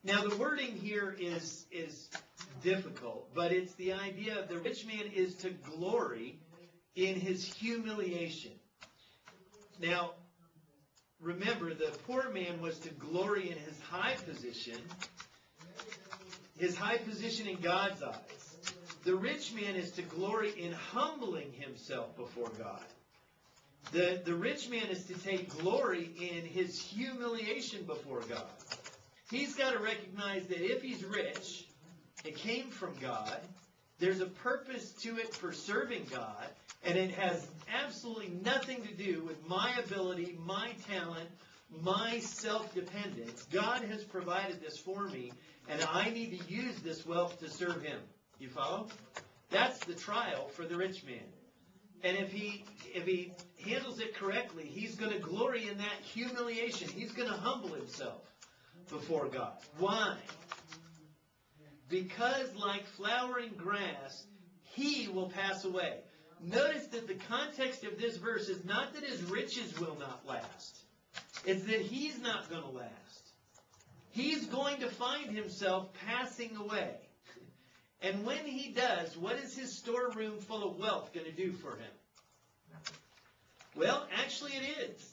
Now the wording here is difficult, but it's the idea of the rich man is to glory in his humiliation. Now, remember, the poor man was to glory in his high position in God's eyes. The rich man is to glory in humbling himself before God. The rich man is to take glory in his humiliation before God. He's got to recognize that if he's rich, it came from God. There's a purpose to it for serving God, and it has absolutely nothing to do with my ability, my talent, my self-dependence. God has provided this for me, and I need to use this wealth to serve him. You follow? That's the trial for the rich man. And if he handles it correctly, he's going to glory in that humiliation. He's going to humble himself before God. Why? Because like flowering grass, he will pass away. Notice that the context of this verse is not that his riches will not last. It's that he's not going to last. He's going to find himself passing away. And when he does, what is his storeroom full of wealth going to do for him? Well, actually it is.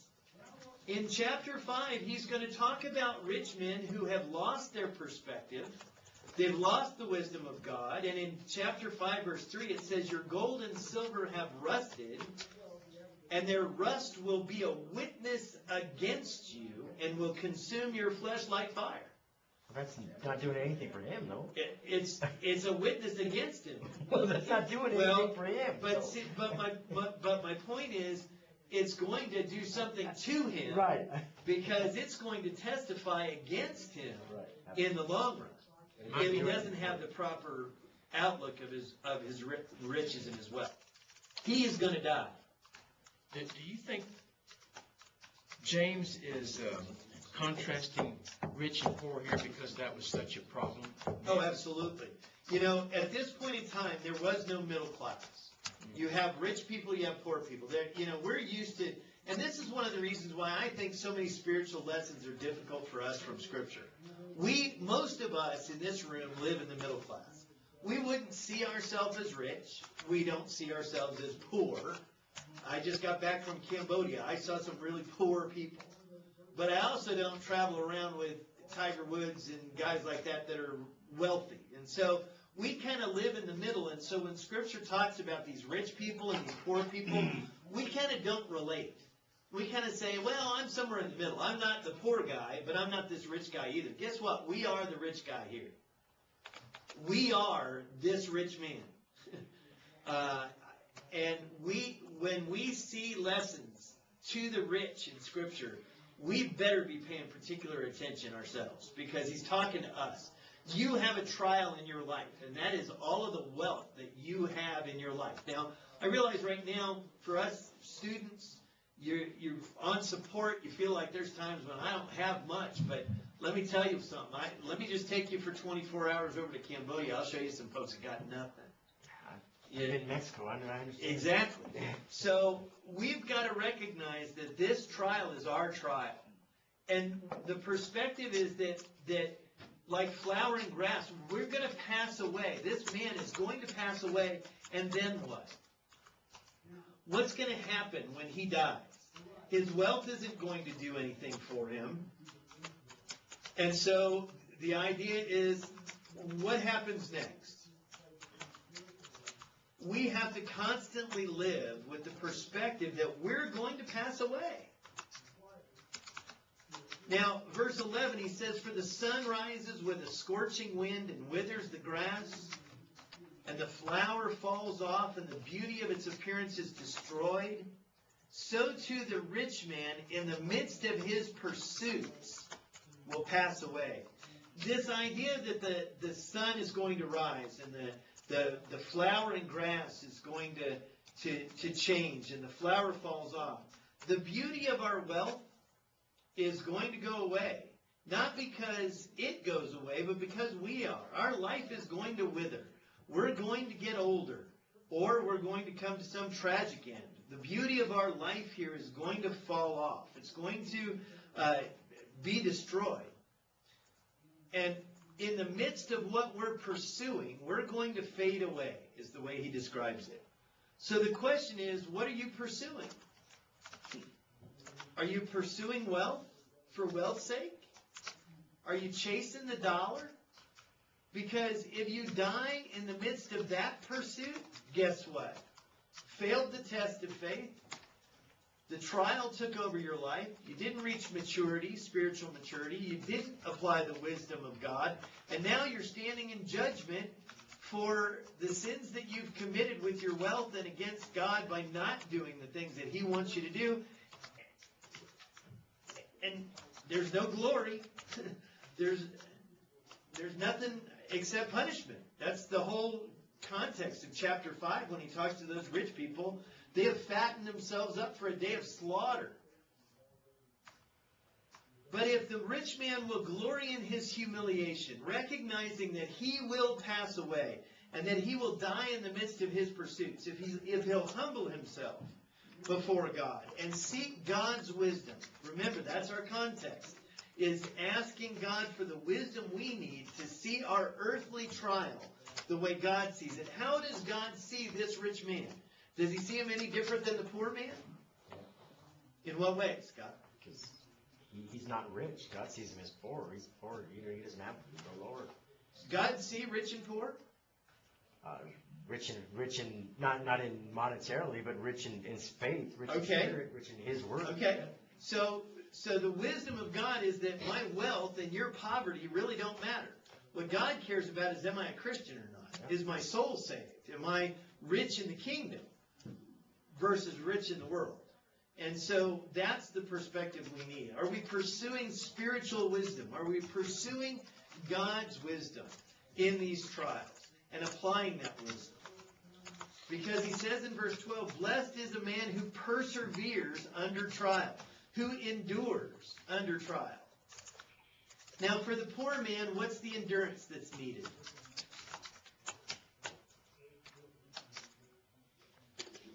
In chapter 5, he's going to talk about rich men who have lost their perspective. They've lost the wisdom of God. And in chapter 5, verse 3, it says, your gold and silver have rusted, and their rust will be a witness against you and will consume your flesh like fire. that's not doing anything for him, though. It's a witness against him. Well, that's not doing anything for him. But so. see, but my point is, it's going to do something to him, Right. Because it's going to testify against him Right. in the long run if he doesn't have the proper outlook of his riches and his wealth. He is going to die. Do you think James is contrasting rich and poor here because that was such a problem? Oh, absolutely. At this point in time, there was no middle class. You have rich people, you have poor people. We're used to, and this is one of the reasons why I think so many spiritual lessons are difficult for us from Scripture. Most of us in this room live in the middle class. We wouldn't see ourselves as rich. We don't see ourselves as poor. I just got back from Cambodia. I saw some really poor people. But I also don't travel around with Tiger Woods and guys like that are wealthy. And so we kind of live in the middle. And so when Scripture talks about these rich people and these poor people, we kind of don't relate. We kind of say, well, I'm somewhere in the middle. I'm not the poor guy, but I'm not this rich guy either. Guess what? We are the rich guy here. We are this rich man. And when we see lessons to the rich in Scripture, we better be paying particular attention ourselves, because he's talking to us. You have a trial in your life, and that is all of the wealth that you have in your life. Now, I realize right now, for us students, you're on support. You feel like there's times when I don't have much, but let me tell you something. Let me just take you for 24 hours over to Cambodia. I'll show you some folks that got nothing. In Mexico, I understand. Exactly. So we've got to recognize that this trial is our trial. And the perspective is that like flowering grass, we're going to pass away. This man is going to pass away, and then what? What's going to happen when he dies? His wealth isn't going to do anything for him. And so the idea is, what happens next? We have to constantly live with the perspective that we're going to pass away. Now, verse 11, he says, "For the sun rises with a scorching wind and withers the grass, and the flower falls off, and the beauty of its appearance is destroyed. So too the rich man in the midst of his pursuits will pass away." This idea that the sun is going to rise, and the flowering grass is going to change, and the flower falls off. The beauty of our wealth is going to go away. Not because it goes away, but because we are. Our life is going to wither. We're going to get older, or we're going to come to some tragic end. The beauty of our life here is going to fall off. It's going to be destroyed. And in the midst of what we're pursuing, we're going to fade away, is the way he describes it. So the question is, what are you pursuing? Are you pursuing wealth for wealth's sake? Are you chasing the dollar? Because if you die in the midst of that pursuit, guess what? Failed the test of faith. The trial took over your life. You didn't reach maturity, spiritual maturity. You didn't apply the wisdom of God. And now you're standing in judgment for the sins that you've committed with your wealth and against God by not doing the things that he wants you to do. And there's no glory. There's nothing except punishment. That's the whole context of chapter 5 when he talks to those rich people. They have fattened themselves up for a day of slaughter. But if the rich man will glory in his humiliation, recognizing that he will pass away and that he will die in the midst of his pursuits, if he'll humble himself before God and seek God's wisdom, remember that's our context, is asking God for the wisdom we need to see our earthly trial the way God sees it. How does God see this rich man? Does he see him any different than the poor man? In what way, Scott? Because he's not rich. God sees him as poor. He's poor. He doesn't have the Lord. Does God see rich and poor? Rich in not in monetarily, but rich in faith, rich in spirit, rich in his word. Okay. So the wisdom of God is that my wealth and your poverty really don't matter. What God cares about is, am I a Christian or not? Yeah. Is my soul saved? Am I rich in the kingdom versus rich in the world? And so that's the perspective we need. Are we pursuing spiritual wisdom? Are we pursuing God's wisdom in these trials and applying that wisdom? Because he says in verse 12, "Blessed is a man who perseveres under trial," who endures under trial. Now, for the poor man, what's the endurance that's needed?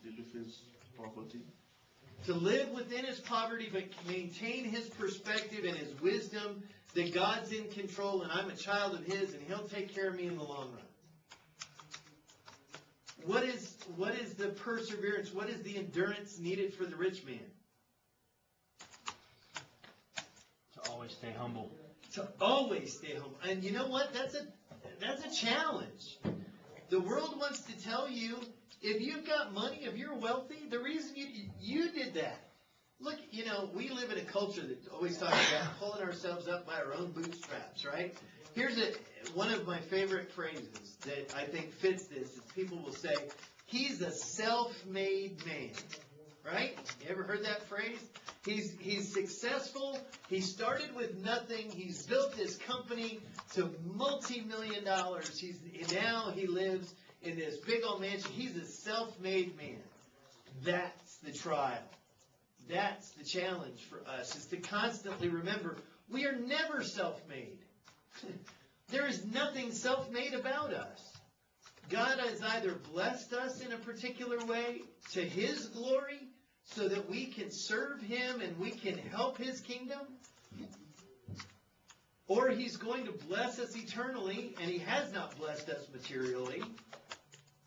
Deal with his poverty. To live within his poverty, but maintain his perspective and his wisdom that God's in control and I'm a child of his and he'll take care of me in the long run. What is the perseverance? What is the endurance needed for the rich man? To always stay humble. to always stay home. And you know what? That's a challenge. The world wants to tell you, if you've got money, if you're wealthy, the reason you did that. Look, we live in a culture that always talks about pulling ourselves up by our own bootstraps, right? Here's one of my favorite phrases that I think fits this. Is people will say, he's a self-made man, right? You ever heard that phrase? He's successful. He started with nothing. He's built this company to multi-million dollars. Now he lives in this big old mansion. He's a self-made man. That's the trial. That's the challenge for us, is to constantly remember we are never self-made. There is nothing self-made about us. God has either blessed us in a particular way to His glory so that we can serve Him and we can help His kingdom, or He's going to bless us eternally, and He has not blessed us materially.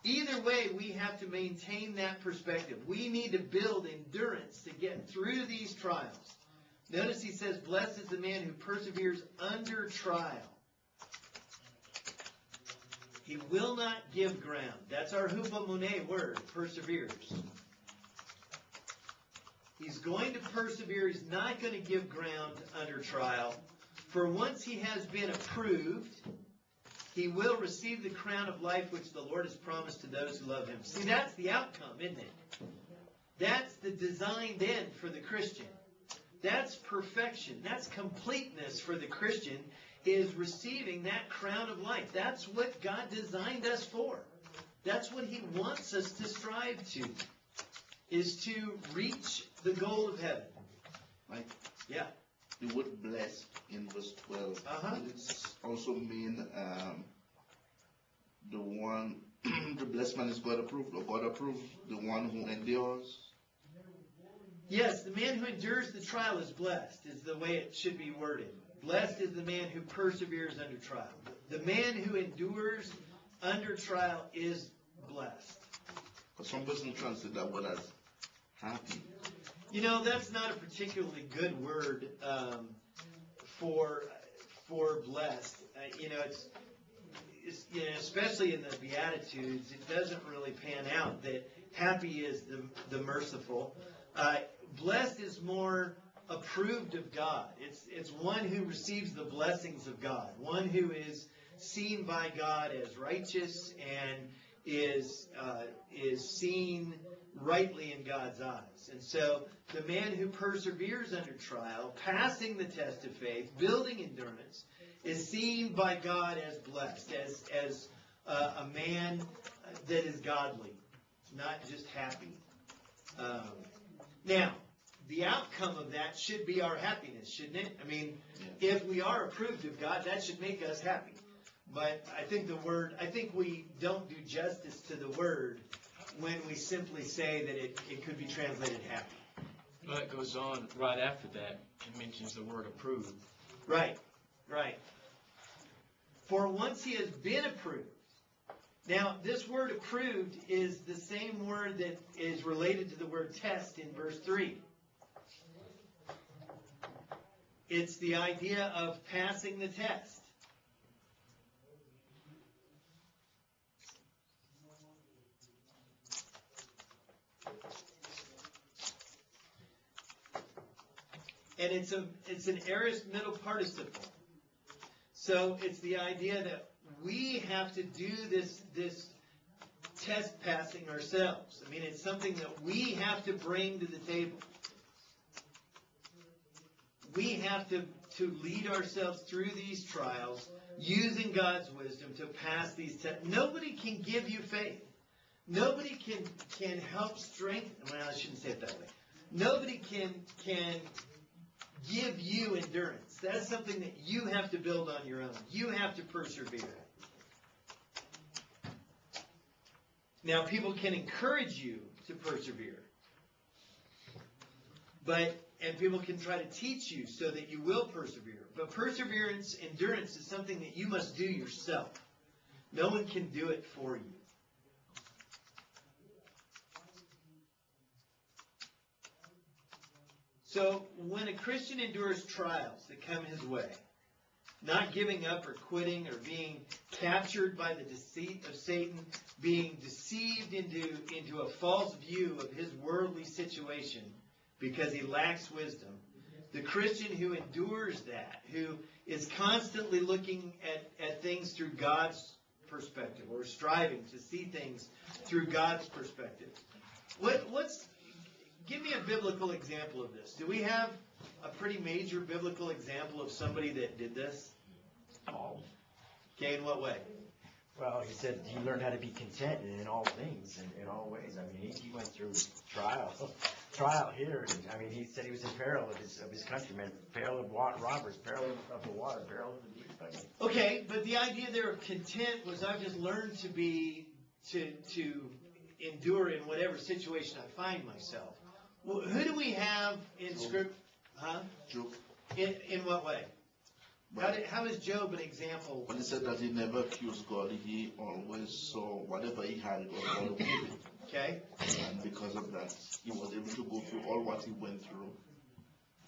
Either way, we have to maintain that perspective. We need to build endurance to get through these trials. Notice he says, blessed is the man who perseveres under trial. He will not give ground. That's our hupomone word, perseveres. He's going to persevere. He's not going to give ground under trial. For once he has been approved, he will receive the crown of life which the Lord has promised to those who love Him. See, that's the outcome, isn't it? That's the designed end for the Christian. That's perfection. That's completeness for the Christian, is receiving that crown of life. That's what God designed us for. That's what He wants us to strive to, is to reach the goal of heaven. Like, yeah. The word blessed in verse 12. And it's also mean the one, the blessed man is God approved, or God approved, the one who endures. Yes, the man who endures the trial is blessed, is the way it should be worded. Blessed is the man who perseveres under trial. The man who endures under trial is blessed. But some person translate that word as happy. That's not a particularly good word for blessed. Especially in the Beatitudes, it doesn't really pan out that happy is the merciful. Blessed is more approved of God. It's one who receives the blessings of God, one who is seen by God as righteous and is seen rightly in God's eyes. And so the man who perseveres under trial, passing the test of faith, building endurance, is seen by God as blessed, as a man that is godly, not just happy. Now, the outcome of that should be our happiness, shouldn't it? I mean, if we are approved of God, that should make us happy. But I think we don't do justice to the word when we simply say that it could be translated happy. Well, it goes on right after that and mentions the word approved. Right. For once he has been approved. Now, this word approved is the same word that is related to the word test in verse 3. It's the idea of passing the test. And it's an aorist middle participle. So it's the idea that we have to do this test passing ourselves. I mean, it's something that we have to bring to the table. We have to lead ourselves through these trials using God's wisdom to pass these tests. Nobody can give you faith. Nobody can help strengthen. Well, I shouldn't say it that way. Nobody can give you endurance. That's something that you have to build on your own. You have to persevere. Now, people can encourage you to persevere. And people can try to teach you so that you will persevere. But perseverance, endurance is something that you must do yourself. No one can do it for you. So when a Christian endures trials that come his way, not giving up or quitting or being captured by the deceit of Satan, being deceived into a false view of his worldly situation because he lacks wisdom. The Christian who endures that, who is constantly looking at things through God's perspective, or striving to see things through God's perspective. Give me a biblical example of this. Do we have a pretty major biblical example of somebody that did this? Paul. Okay, in what way? Well, he said he learned how to be content in all things and in all ways. I mean, he went through trial here. I mean, he said he was in peril of his countrymen, peril of robbers, peril of the water, peril of the deep. I mean, okay, but the idea there of content was I've just learned to endure in whatever situation I find myself. Well, who do we have in Scripture? Huh? Job. In what way? How is Job an example? When he said that he never accused God, he always saw whatever he had, it was God who gave it. Okay. And because of that, he was able to go through all what he went through.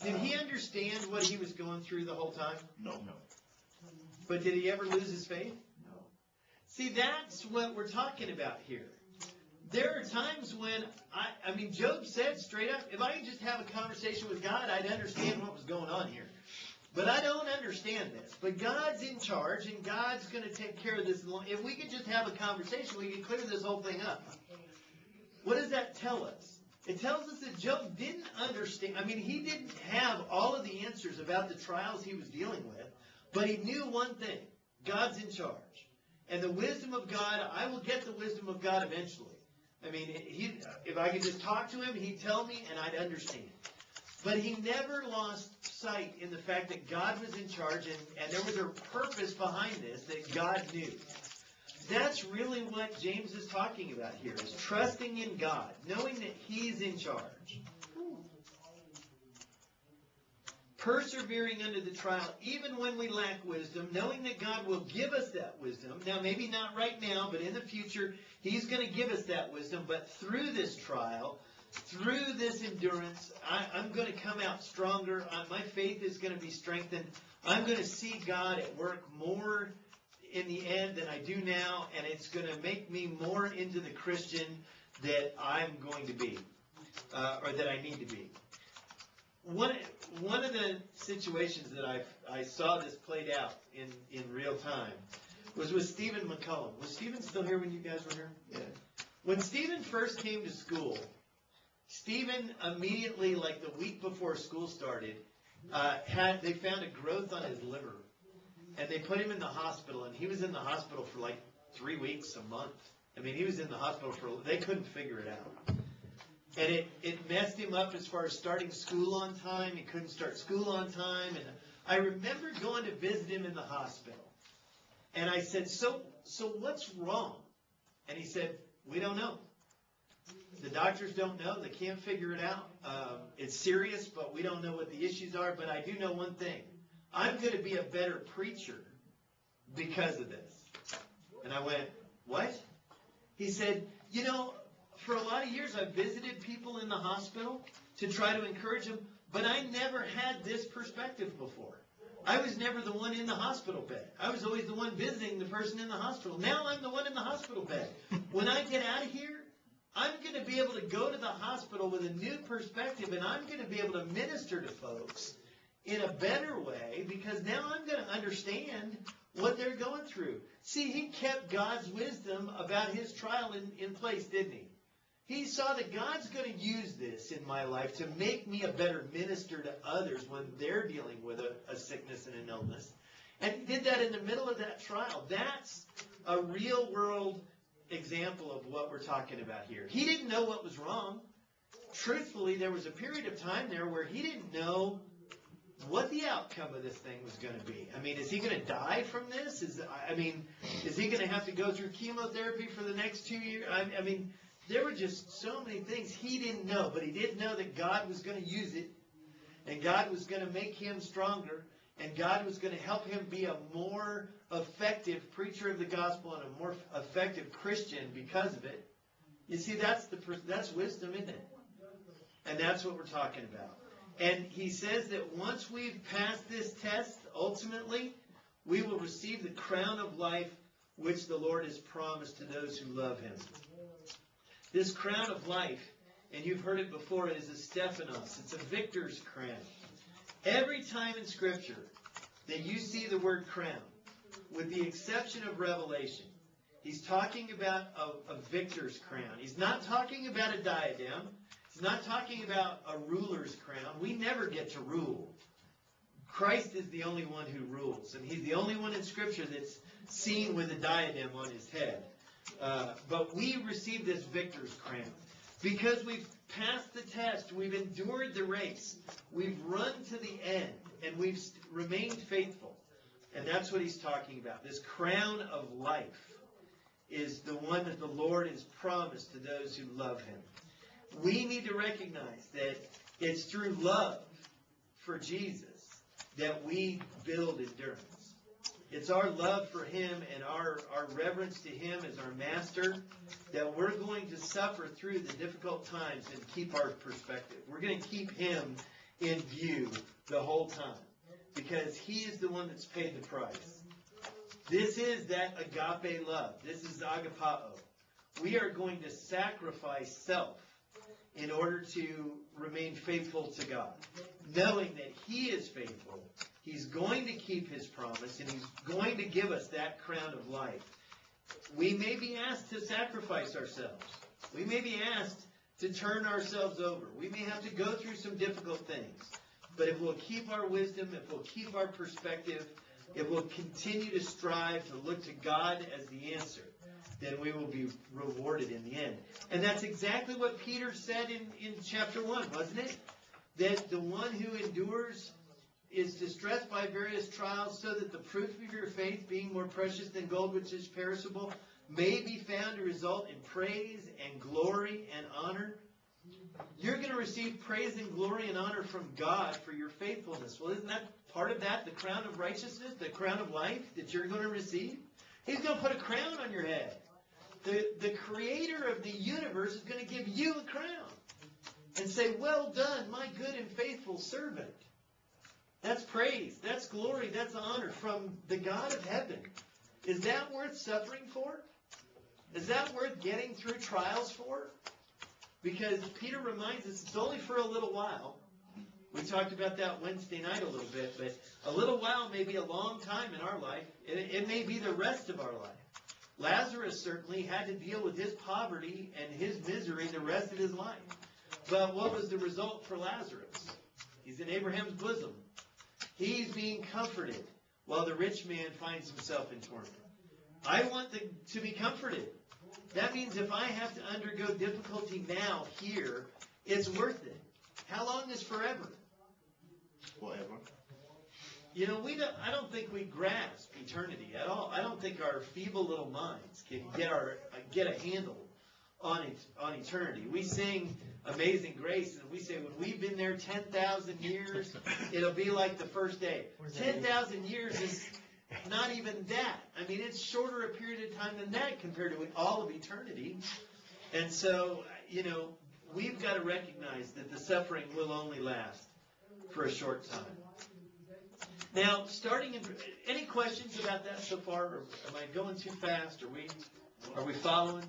Did he understand what he was going through the whole time? No. But did he ever lose his faith? no. See, that's what we're talking about here. There are times when, I mean, Job said straight up, if I could just have a conversation with God, I'd understand what was going on here. But I don't understand this. But God's in charge, and God's going to take care of this. If we could just have a conversation, we could clear this whole thing up. What does that tell us? It tells us that Job didn't understand. I mean, he didn't have all of the answers about the trials he was dealing with, but he knew one thing. God's in charge. And the wisdom of God, I will get the wisdom of God eventually. I mean, if I could just talk to him, he'd tell me, and I'd understand. But he never lost sight in the fact that God was in charge, and there was a purpose behind this that God knew. That's really what James is talking about here, is trusting in God, knowing that he's in charge. Persevering under the trial, even when we lack wisdom, knowing that God will give us that wisdom. Now, maybe not right now, but in the future, he's going to give us that wisdom. But through this trial, through this endurance, I'm going to come out stronger. My faith is going to be strengthened. I'm going to see God at work more in the end than I do now, and it's going to make me more into the Christian that I'm going to be, or that I need to be. One of the situations that I saw this played out in real time was with Stephen McCullum. Was Stephen still here when you guys were here? Yeah. When Stephen first came to school, Stephen immediately, like the week before school started, they found a growth on his liver, and they put him in the hospital, and he was in the hospital for like 3 weeks, a month. I mean, he was in the hospital they couldn't figure it out. And it messed him up as far as starting school on time. He couldn't start school on time. And I remember going to visit him in the hospital. And I said, so what's wrong? And he said, we don't know. The doctors don't know. They can't figure it out. It's serious, but we don't know what the issues are. But I do know one thing. I'm going to be a better preacher because of this. And I went, what? He said, for a lot of years I've visited people in the hospital to try to encourage them, but I never had this perspective before. I was never the one in the hospital bed. I was always the one visiting the person in the hospital. Now I'm the one in the hospital bed. When I get out of here, I'm going to be able to go to the hospital with a new perspective, and I'm going to be able to minister to folks in a better way, because now I'm going to understand what they're going through. See, he kept God's wisdom about his trial in place, didn't he? He saw that God's going to use this in my life to make me a better minister to others when they're dealing with a sickness and an illness. And he did that in the middle of that trial. That's a real world example of what we're talking about here. He didn't know what was wrong. Truthfully, there was a period of time there where he didn't know what the outcome of this thing was going to be. I mean, is he going to die from this? Is he going to have to go through chemotherapy for the next 2 years? I mean, there were just so many things he didn't know, but he did know that God was going to use it, and God was going to make him stronger, and God was going to help him be a more effective preacher of the gospel and a more effective Christian because of it. You see, that's wisdom, isn't it? And that's what we're talking about. And he says that once we've passed this test, ultimately, we will receive the crown of life which the Lord has promised to those who love him. This crown of life, and you've heard it before, is a Stephanos. It's a victor's crown. Every time in Scripture that you see the word crown, with the exception of Revelation, he's talking about a victor's crown. He's not talking about a diadem. He's not talking about a ruler's crown. We never get to rule. Christ is the only one who rules, and he's the only one in Scripture that's seen with a diadem on his head. But we receive this victor's crown because we've passed the test, we've endured the race, we've run to the end, and we've remained faithful. And that's what he's talking about. This crown of life is the one that the Lord has promised to those who love him. We need to recognize that it's through love for Jesus that we build endurance. It's our love for him and our reverence to him as our master that we're going to suffer through the difficult times and keep our perspective. We're going to keep him in view the whole time because he is the one that's paid the price. This is that agape love. This is agapao. We are going to sacrifice self in order to remain faithful to God, knowing that he is faithful. He's going to keep his promise, and he's going to give us that crown of life. We may be asked to sacrifice ourselves. We may be asked to turn ourselves over. We may have to go through some difficult things. But if we'll keep our wisdom, if we'll keep our perspective, if we'll continue to strive to look to God as the answer, then we will be rewarded in the end. And that's exactly what Peter said in chapter 1, wasn't it? That the one who endures is distressed by various trials so that the proof of your faith, being more precious than gold which is perishable, may be found to result in praise and glory and honor. You're going to receive praise and glory and honor from God for your faithfulness. Well, isn't that part of that, the crown of righteousness, the crown of life that you're going to receive? He's going to put a crown on your head. The creator of the universe is going to give you a crown and say, well done, my good and faithful servant. That's praise, that's glory, that's honor from the God of heaven. Is that worth suffering for? Is that worth getting through trials for? Because Peter reminds us it's only for a little while. We talked about that Wednesday night a little bit, but a little while may be a long time in our life. It may be the rest of our life. Lazarus certainly had to deal with his poverty and his misery the rest of his life. But what was the result for Lazarus? He's in Abraham's bosom. He's being comforted while the rich man finds himself in torment. I want to be comforted. That means if I have to undergo difficulty now, here, it's worth it. How long is forever? Forever. You know, I don't think we grasp eternity at all. I don't think our feeble little minds can get a handle on eternity. We sing Amazing Grace, and we say when we've been there 10,000 years, it'll be like the first day. 10,000 years is not even that. I mean, it's shorter a period of time than that compared to all of eternity. And so, you know, we've got to recognize that the suffering will only last for a short time. Now, any questions about that so far? Or am I going too fast? Are we following?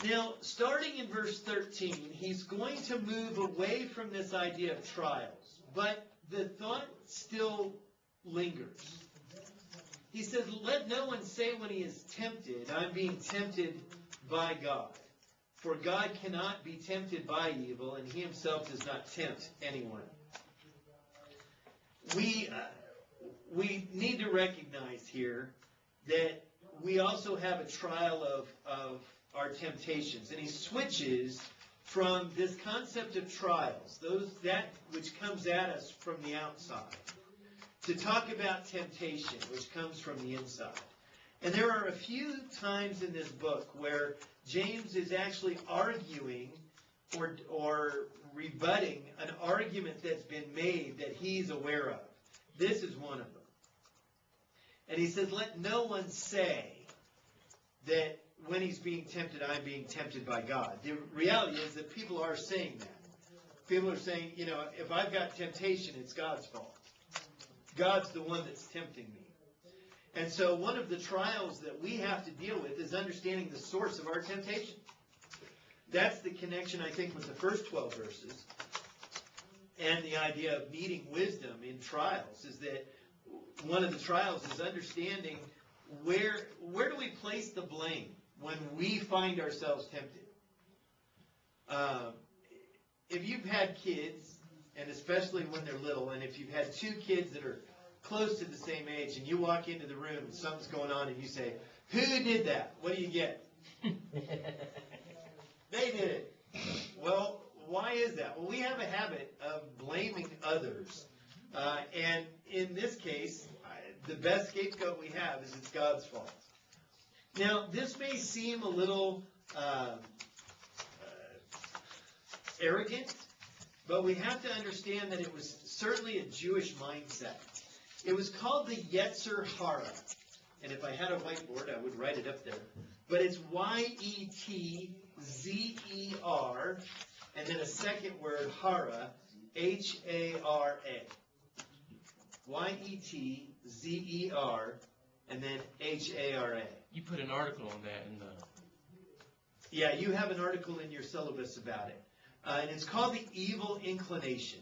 Now, starting in verse 13, he's going to move away from this idea of trials, but the thought still lingers. He says, let no one say when he is tempted, I'm being tempted by God. For God cannot be tempted by evil, and he himself does not tempt anyone. We need to recognize here that we also have a trial of our temptations. And he switches from this concept of trials, that which comes at us from the outside, to talk about temptation, which comes from the inside. And there are a few times in this book where James is actually arguing or rebutting an argument that's been made that he's aware of. This is one of them. And he says, let no one say that when he's being tempted, I'm being tempted by God. The reality is that people are saying that. People are saying, you know, if I've got temptation, it's God's fault. God's the one that's tempting me. And so one of the trials that we have to deal with is understanding the source of our temptation. That's the connection, I think, with the first 12 verses. And the idea of needing wisdom in trials is that one of the trials is understanding where do we place the blame when we find ourselves tempted. If you've had kids, and especially when they're little, and if you've had two kids that are close to the same age, and you walk into the room and something's going on, and you say, "Who did that?" What do you get? They did it. Well, why is that? Well, we have a habit of blaming others. And in this case, the best scapegoat we have is it's God's fault. Now, this may seem a little arrogant, but we have to understand that it was certainly a Jewish mindset. It was called the Yetzer Hara. And if I had a whiteboard, I would write it up there. But it's Y-E-T-Z-E-R, and then a second word, Hara, H-A-R-A. Y-E-T-Z-E-R, and then H-A-R-A. You put an article on that in the... Yeah, you have an article in your syllabus about it. And it's called the evil inclination.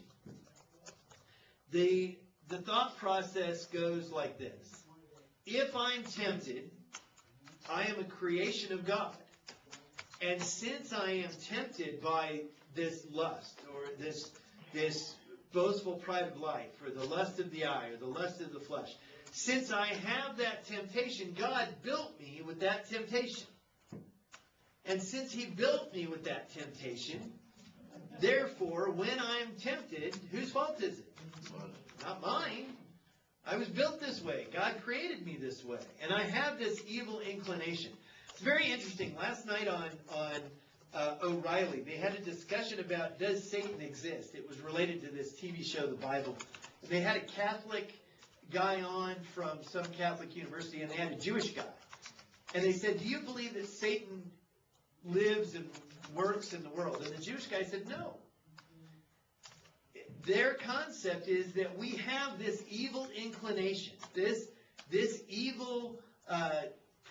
The thought process goes like this. If I'm tempted, I am a creation of God. And since I am tempted by this lust, or this boastful pride of life, or the lust of the eye, or the lust of the flesh, since I have that temptation, God built me with that temptation. And since He built me with that temptation, therefore, when I'm tempted, whose fault is it? Not mine. I was built this way. God created me this way. And I have this evil inclination. It's very interesting. Last night on O'Reilly, they had a discussion about, does Satan exist? It was related to this TV show, The Bible. They had a Catholic guy on from some Catholic university, and they had a Jewish guy. And they said, do you believe that Satan lives and works in the world? And the Jewish guy said, no. Their concept is that we have this evil inclination, this evil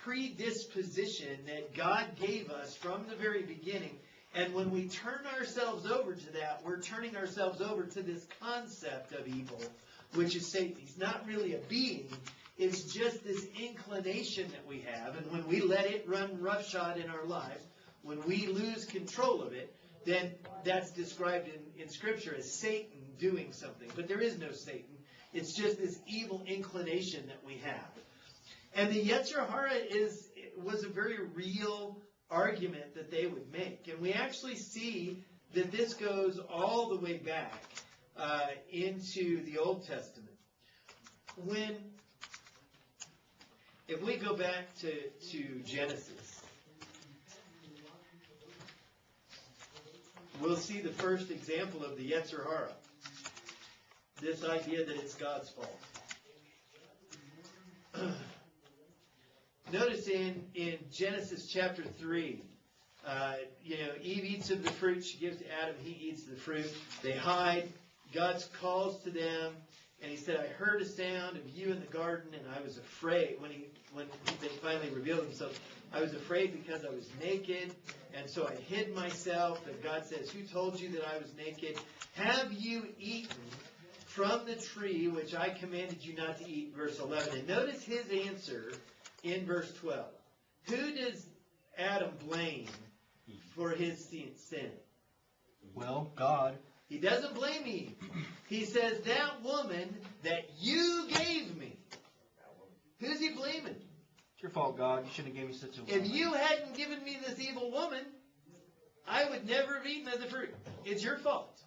predisposition that God gave us from the very beginning. And when we turn ourselves over to that, we're turning ourselves over to this concept of evil, which is Satan. He's not really a being. It's just this inclination that we have. And when we let it run roughshod in our lives, when we lose control of it, then that's described in Scripture as Satan doing something. But there is no Satan. It's just this evil inclination that we have. And the Yetzer Hara was a very real argument that they would make. And we actually see that this goes all the way back into the Old Testament. If we go back to Genesis, we'll see the first example of the Yetzer Hara. This idea that it's God's fault. Notice in Genesis chapter 3, Eve eats of the fruit. She gives to Adam. He eats the fruit. They hide. God calls to them, and He said, I heard a sound of you in the garden, and I was afraid. When they finally revealed themselves, I was afraid because I was naked, and so I hid myself. And God says, who told you that I was naked? Have you eaten from the tree which I commanded you not to eat? Verse 11. And notice his answer in verse 12. Who does Adam blame for his sin? Well, God. He doesn't blame Eve. He says, that woman that you gave me. Who's he blaming? It's your fault, God. You shouldn't have given me such a woman. If you hadn't given me this evil woman, I would never have eaten of the fruit. It's your fault.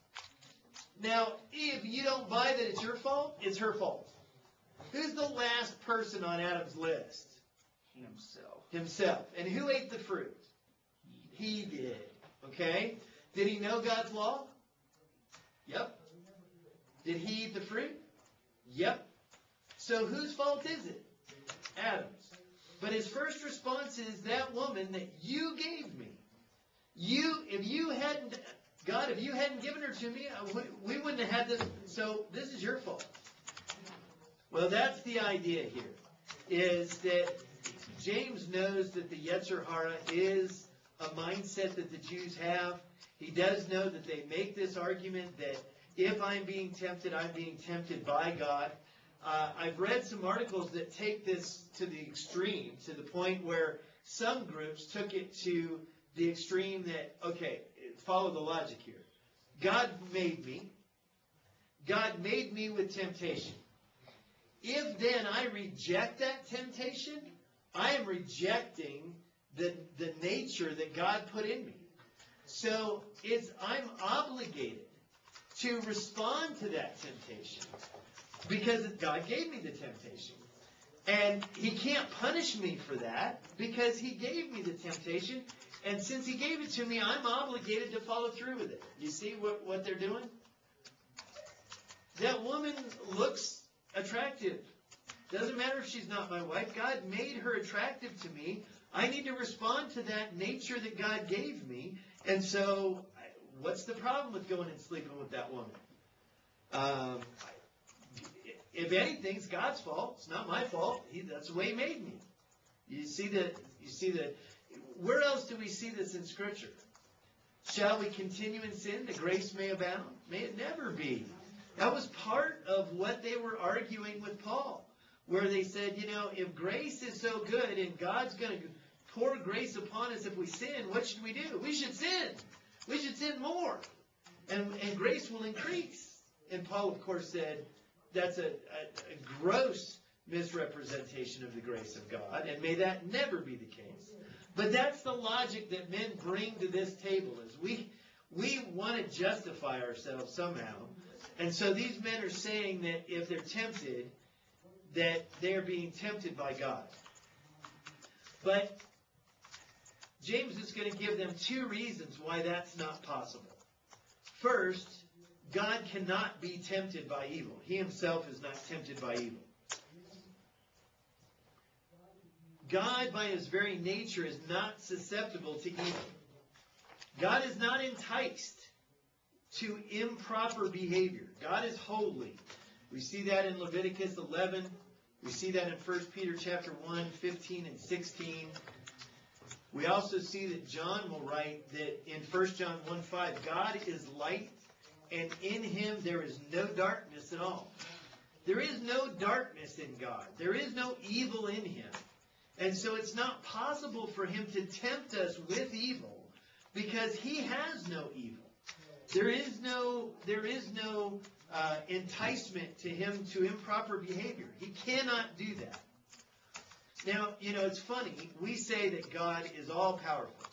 Now, if you don't buy that it's your fault, it's her fault. Who's the last person on Adam's list? Himself. And who ate the fruit? He did. Okay? Did he know God's law? Yep. Did he eat the fruit? Yep. So whose fault is it? Adam's. But his first response is, that woman that you gave me. If you hadn't given her to me, we wouldn't have had this. So this is your fault. Well, that's the idea here, is that James knows that the Yetzer Hara is a mindset that the Jews have. He does know that they make this argument that if I'm being tempted by God. I've read some articles that take this to the extreme, to the point where some groups took it to the extreme that, okay, follow the logic here. God made me. God made me with temptation. If then I reject that temptation, I am rejecting the nature that God put in me. So I'm obligated to respond to that temptation because God gave me the temptation. And he can't punish me for that because he gave me the temptation. And since he gave it to me, I'm obligated to follow through with it. You see what they're doing? That woman looks attractive. Doesn't matter if she's not my wife. God made her attractive to me. I need to respond to that nature that God gave me. And so, what's the problem with going and sleeping with that woman? If anything, it's God's fault. It's not my fault. That's the way he made me. You see that? Where else do we see this in Scripture? Shall we continue in sin that grace may abound? May it never be. That was part of what they were arguing with Paul, where they said, if grace is so good and God's going to pour grace upon us if we sin, what should we do? We should sin. We should sin more. And grace will increase. And Paul, of course, said that's a gross misrepresentation of the grace of God, and may that never be the case. But that's the logic that men bring to this table, is we want to justify ourselves somehow. And so these men are saying that if they're tempted, that they're being tempted by God. But James is going to give them two reasons why that's not possible. First, God cannot be tempted by evil. He himself is not tempted by evil. God, by his very nature, is not susceptible to evil. God is not enticed to improper behavior. God is holy. We see that in Leviticus 11. We see that in 1 Peter chapter 1, 15 and 16. We also see that John will write that in 1 John 1:5, God is light, and in him there is no darkness at all. There is no darkness in God. There is no evil in him. And so it's not possible for him to tempt us with evil because he has no evil. There is no enticement to him to improper behavior. He cannot do that. Now, it's funny. We say that God is all-powerful.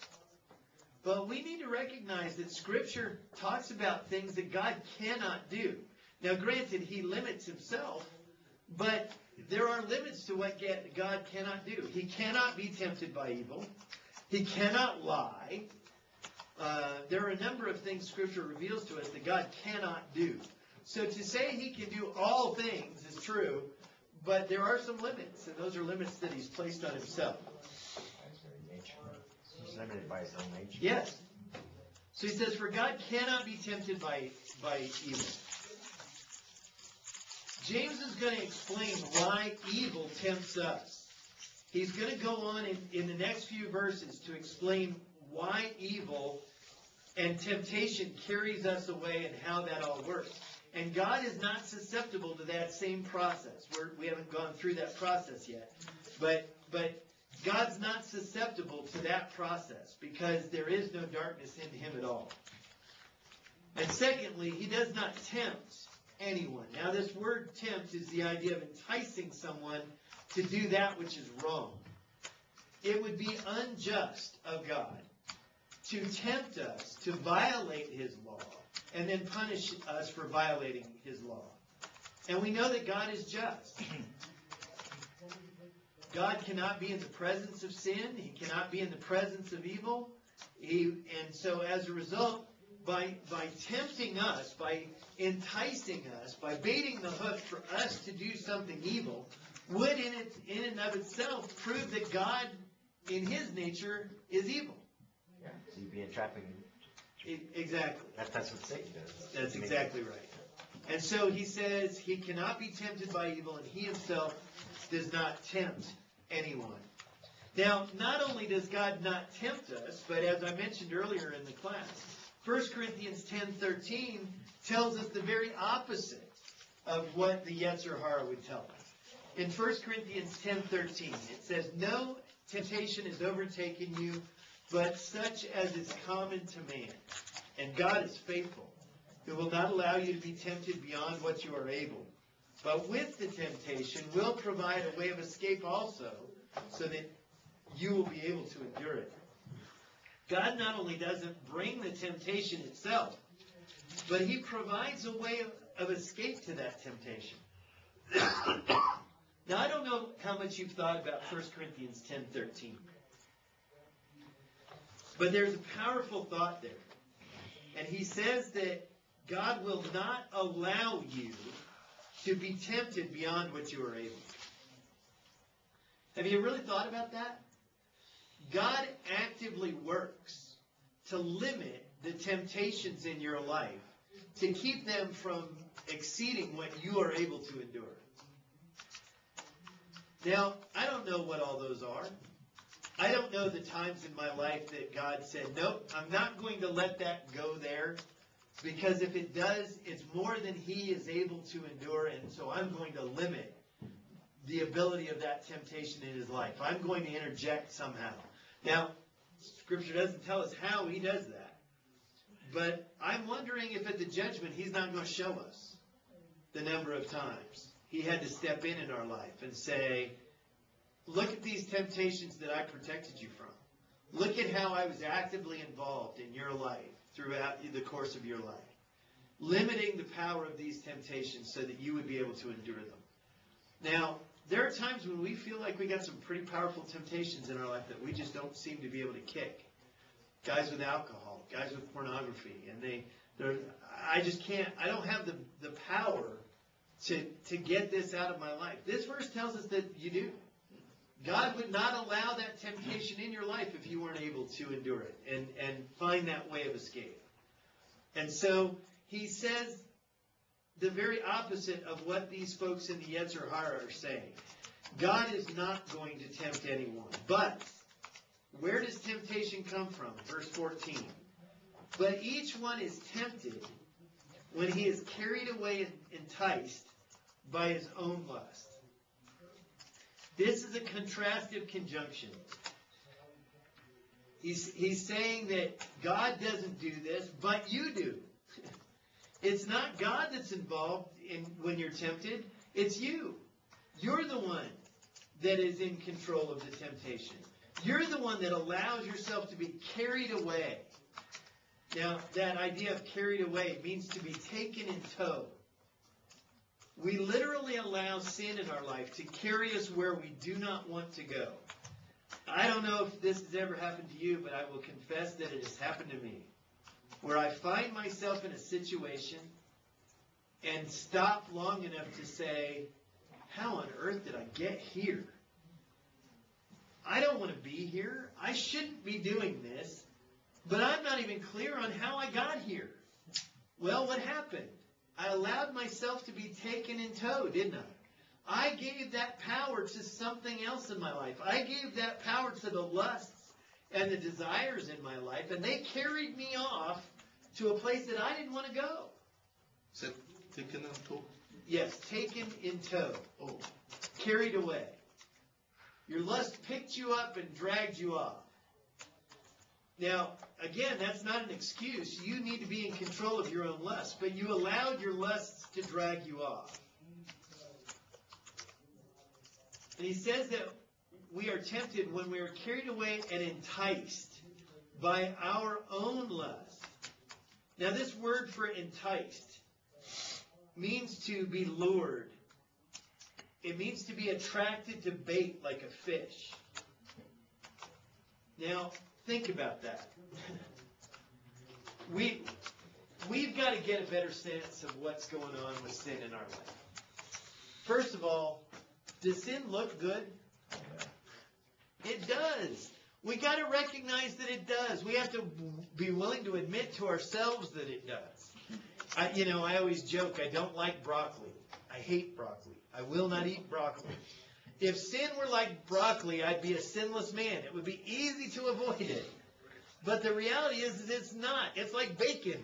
But we need to recognize that Scripture talks about things that God cannot do. Now, granted, he limits himself, but there are limits to what God cannot do. He cannot be tempted by evil. He cannot lie. There are a number of things Scripture reveals to us that God cannot do. So to say he can do all things is true, but there are some limits, and those are limits that he's placed on himself. He's limited by his own nature. Yes. So he says, for God cannot be tempted by evil. James is going to explain why evil tempts us. He's going to go on in the next few verses to explain why evil and temptation carries us away and how that all works. And God is not susceptible to that same process. We haven't gone through that process yet. But God's not susceptible to that process because there is no darkness in him at all. And secondly, he does not tempt anyone. Now, this word tempt is the idea of enticing someone to do that which is wrong. It would be unjust of God to tempt us to violate his law and then punish us for violating his law. And we know that God is just. God cannot be in the presence of sin. He cannot be in the presence of evil. And so as a result, by tempting us, by enticing us, by baiting the hook for us to do something evil, would in and of itself prove that God, in his nature, is evil. Yeah, so you'd be entrapping. Exactly. That's what Satan does. That's exactly right. And so he says he cannot be tempted by evil, and he himself does not tempt anyone. Now, not only does God not tempt us, but as I mentioned earlier in the class, 1 Corinthians 10:13 tells us the very opposite of what the Yetzer Hara would tell us. In 1 Corinthians 10:13, it says, "No temptation has overtaken you, but such as is common to man. And God is faithful, who will not allow you to be tempted beyond what you are able. But with the temptation will provide a way of escape also, so that you will be able to endure it." God not only doesn't bring the temptation itself, but he provides a way of escape to that temptation. Now, I don't know how much you've thought about 1 Corinthians 10:13. But there's a powerful thought there. And he says that God will not allow you to be tempted beyond what you are able. Have you really thought about that? God actively works to limit the temptations in your life, to keep them from exceeding what you are able to endure. Now, I don't know what all those are. I don't know the times in my life that God said, nope, I'm not going to let that go there, because if it does, it's more than he is able to endure, and so I'm going to limit the ability of that temptation in his life. I'm going to interject somehow. Now, Scripture doesn't tell us how he does that, but I'm wondering if at the judgment he's not going to show us the number of times he had to step in our life and say, look at these temptations that I protected you from. Look at how I was actively involved in your life throughout the course of your life, limiting the power of these temptations so that you would be able to endure them. Now, there are times when we feel like we got some pretty powerful temptations in our life that we just don't seem to be able to kick. Guys with alcohol, guys with pornography, and I just can't, I don't have the power to get this out of my life. This verse tells us that you do. God would not allow that temptation in your life if you weren't able to endure it and find that way of escape. And so he says the very opposite of what these folks in the Yetzer Hara are saying. God is not going to tempt anyone. But where does temptation come from? Verse 14. But each one is tempted when he is carried away and enticed by his own lust. This is a contrastive conjunction. He's saying that God doesn't do this, but you do. It's not God that's involved in when you're tempted. It's you. You're the one that is in control of the temptation. You're the one that allows yourself to be carried away. Now, that idea of carried away means to be taken in tow. We literally allow sin in our life to carry us where we do not want to go. I don't know if this has ever happened to you, but I will confess that it has happened to me, where I find myself in a situation and stop long enough to say, how on earth did I get here? I don't want to be here. I shouldn't be doing this, but I'm not even clear on how I got here. Well, what happened? I allowed myself to be taken in tow, didn't I? I gave that power to something else in my life. I gave that power to the lusts and the desires in my life, and they carried me off to a place that I didn't want to go. Is it taken in tow? Yes, taken in tow. Oh, Carried away. Your lust picked you up and dragged you off. Now, again, that's not an excuse. You need to be in control of your own lust, but you allowed your lusts to drag you off. And he says that we are tempted when we are carried away and enticed by our own lust. Now, this word for enticed means to be lured. It means to be attracted to bait like a fish. Now, think about that. We've got to get a better sense of what's going on with sin in our life. First of all, does sin look good? It does. We got to recognize that it does. We have to be willing to admit to ourselves that it does. I always joke, I don't like broccoli. I hate broccoli. I will not eat broccoli. If sin were like broccoli, I'd be a sinless man. It would be easy to avoid it. But the reality is it's not. It's like bacon.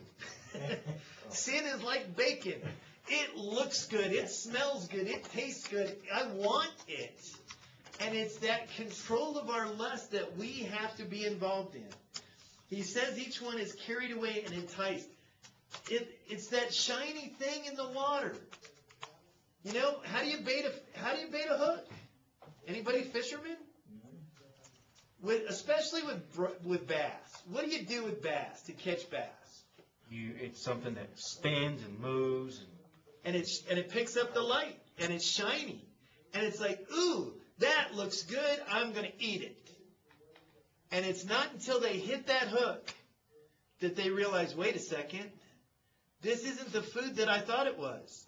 Sin is like bacon. It looks good. It smells good. It tastes good. I want it. And it's that control of our lust that we have to be involved in. He says each one is carried away and enticed. It's that shiny thing in the water. How do you bait a hook? Anybody fishermen? Especially with bass. What do you do with bass to catch bass? It's something that spins and moves And it picks up the light and it's shiny. And it's like, ooh, that looks good. I'm going to eat it. And it's not until they hit that hook that they realize, wait a second, this isn't the food that I thought it was.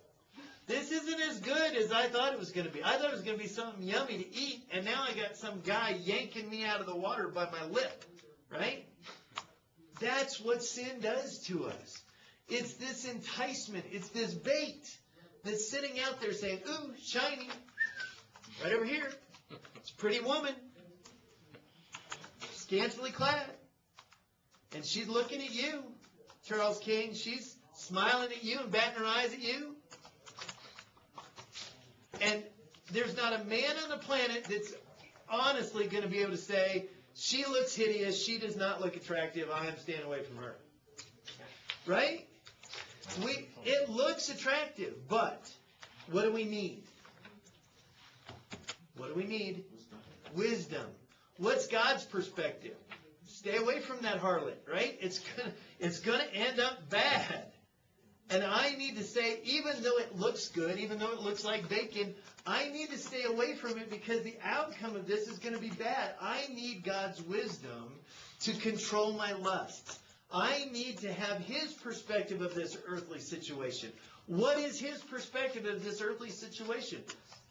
This isn't as good as I thought it was going to be. I thought it was going to be something yummy to eat, and now I got some guy yanking me out of the water by my lip, right? That's what sin does to us. It's this enticement. It's this bait that's sitting out there saying, ooh, shiny. Right over here. It's a pretty woman. Scantily clad. And she's looking at you, Charles King. She's smiling at you and batting her eyes at you. And there's not a man on the planet that's honestly going to be able to say, she looks hideous, she does not look attractive, I am staying away from her. Right? It looks attractive, but what do we need? What do we need? Wisdom. What's God's perspective? Stay away from that harlot, right? It's gonna end up bad. And I need to say, even though it looks good, even though it looks like bacon, I need to stay away from it because the outcome of this is going to be bad. I need God's wisdom to control my lusts. I need to have His perspective of this earthly situation. What is His perspective of this earthly situation?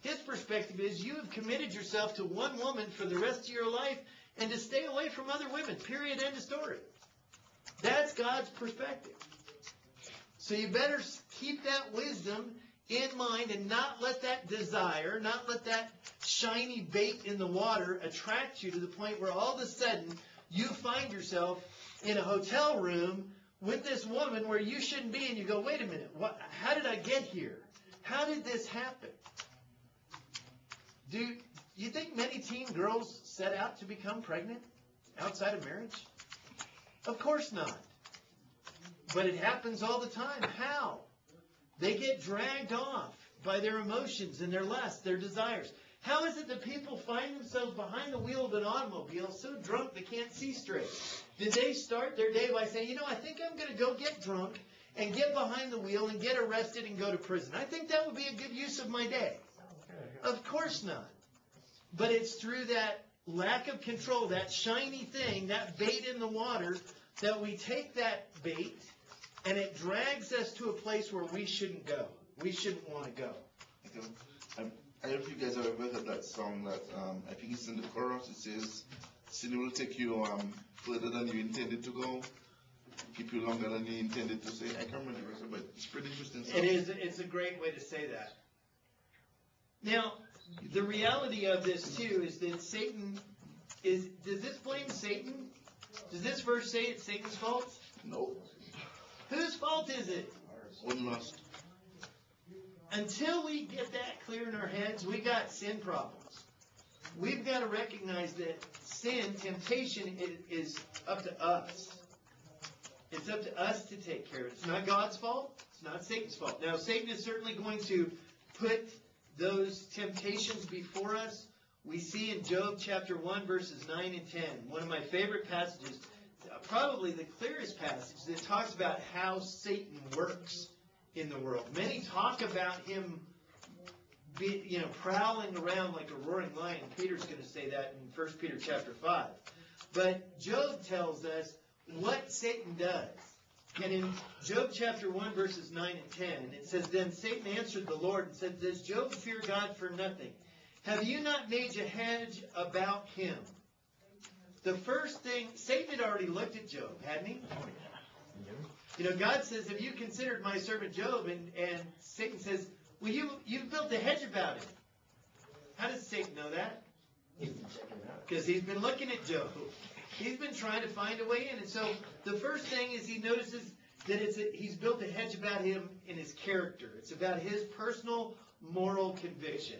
His perspective is you have committed yourself to one woman for the rest of your life and to stay away from other women. Period. End of story. That's God's perspective. So you better keep that wisdom in mind and not let that desire, not let that shiny bait in the water attract you to the point where all of a sudden you find yourself in a hotel room with this woman where you shouldn't be and you go, wait a minute, how did I get here? How did this happen? Do you think many teen girls set out to become pregnant outside of marriage? Of course not. But it happens all the time. How? They get dragged off by their emotions and their lusts, their desires. How is it that people find themselves behind the wheel of an automobile so drunk they can't see straight? Did they start their day by saying, I think I'm going to go get drunk and get behind the wheel and get arrested and go to prison? I think that would be a good use of my day. Of course not. But it's through that lack of control, that shiny thing, that bait in the water, that we take that bait and it drags us to a place where we shouldn't go. We shouldn't want to go. Okay. I don't know if you guys have ever heard that song that I think it's in the chorus. It says, sin will take you further than you intended to go, keep you longer than you intended to say. I can't remember the rest, but it's pretty interesting song. It is. It's a great way to say that. Now, the reality of this, too, is that Satan is... Does this blame Satan? Does this verse say it's Satan's fault? No. Whose fault is it? One lust. Until we get that clear in our heads, we got sin problems. We've got to recognize that sin, temptation, is up to us. It's up to us to take care of it. It's not God's fault. It's not Satan's fault. Now, Satan is certainly going to put those temptations before us. We see in Job chapter 1, verses 9 and 10, one of my favorite passages, probably the clearest passage that talks about how Satan works in the world. Many talk about him prowling around like a roaring lion. Peter's going to say that in 1 Peter chapter 5. But Job tells us what Satan does. And in Job chapter 1, verses 9 and 10, it says, Then Satan answered the Lord and said, Does Job fear God for nothing? Have you not made a hedge about him? The first thing, Satan had already looked at Job, hadn't he? You know, God says, have you considered my servant Job? And Satan says, well, you've built a hedge about him. How does Satan know that? He's been checking it out. Because he's been looking at Job. He's been trying to find a way in. And so the first thing is he notices that he's built a hedge about him in his character. It's about his personal moral conviction.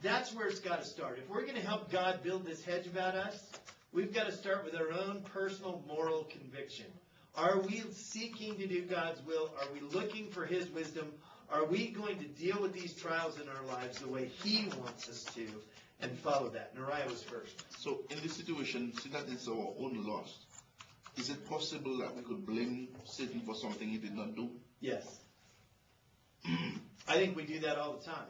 That's where it's got to start. If we're going to help God build this hedge about us, we've got to start with our own personal moral conviction. Are we seeking to do God's will? Are we looking for His wisdom? Are we going to deal with these trials in our lives the way He wants us to and follow that? Nariah was first. So in this situation, see that it's our own loss. Is it possible that we could blame Satan for something he did not do? Yes. I think we do that all the time.